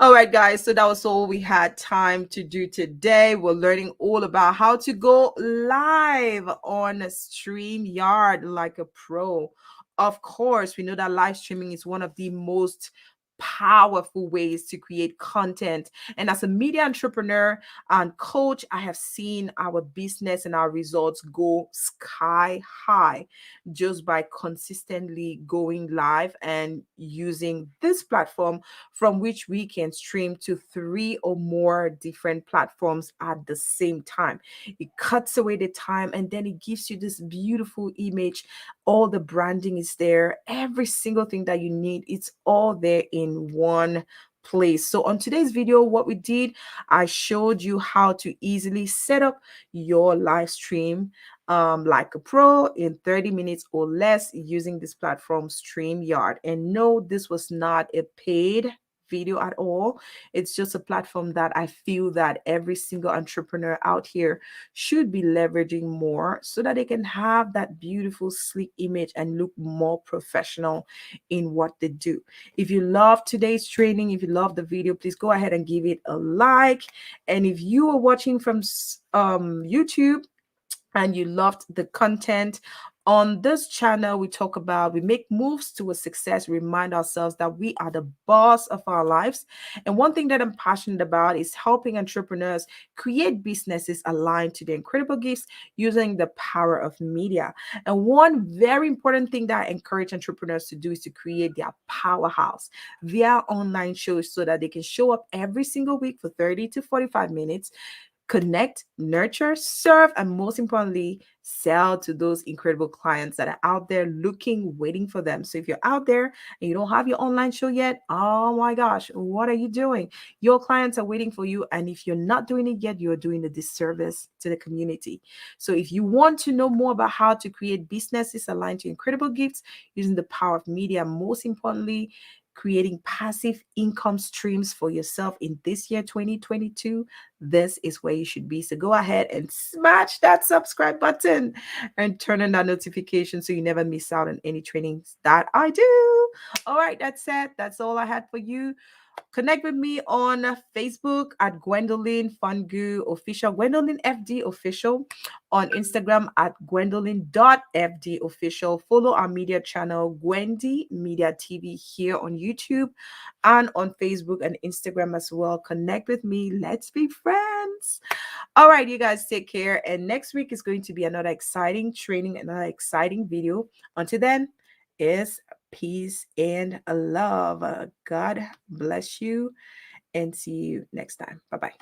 All right, guys. So that was all we had time to do today. We're learning all about how to go live on StreamYard like a pro. Of course, we know that live streaming is one of the most powerful ways to create content. And as a media entrepreneur and coach, I have seen our business and our results go sky high just by consistently going live and using this platform, from which we can stream to 3 or more different platforms at the same time. It cuts away the time, and then it gives you this beautiful image. All the branding is there, every single thing that you need, it's all there in one place. So on today's video, what we did, I showed you how to easily set up your live stream like a pro in 30 minutes or less using this platform, StreamYard. And no, this was not a paid video at all. It's just a platform that I feel that every single entrepreneur out here should be leveraging more, so that they can have that beautiful sleek image and look more professional in what they do. If you love today's training, if you love the video, please go ahead and give it a like. And if you are watching from YouTube and you loved the content On this channel, we make moves towards success, remind ourselves that we are the boss of our lives. And one thing that I'm passionate about is helping entrepreneurs create businesses aligned to their incredible gifts using the power of media. And one very important thing that I encourage entrepreneurs to do is to create their powerhouse via online shows so that they can show up every single week for 30 to 45 minutes, connect, nurture, serve, and most importantly, sell to those incredible clients that are out there looking, waiting for them. So if you're out there and you don't have your online show yet, oh my gosh, what are you doing? Your clients are waiting for you. And if you're not doing it yet, you're doing a disservice to the community. So if you want to know more about how to create businesses aligned to incredible gifts using the power of media, most importantly, creating passive income streams for yourself in this year 2022, this is where you should be. So go ahead and smash that subscribe button and turn on that notification so you never miss out on any trainings that I do. All right, that's it. That's all I had for you. Connect with me on Facebook at Gwendolyn Fungu Official, Gwendolyn FD Official, on Instagram at Gwendolyn.FD Official. Follow our media channel, Gwendy Media TV, here on YouTube and on Facebook and Instagram as well. Connect with me. Let's be friends. All right, you guys, take care. And next week is going to be another exciting training, another exciting video. Until then, is peace and love. God bless you and see you next time. Bye-bye.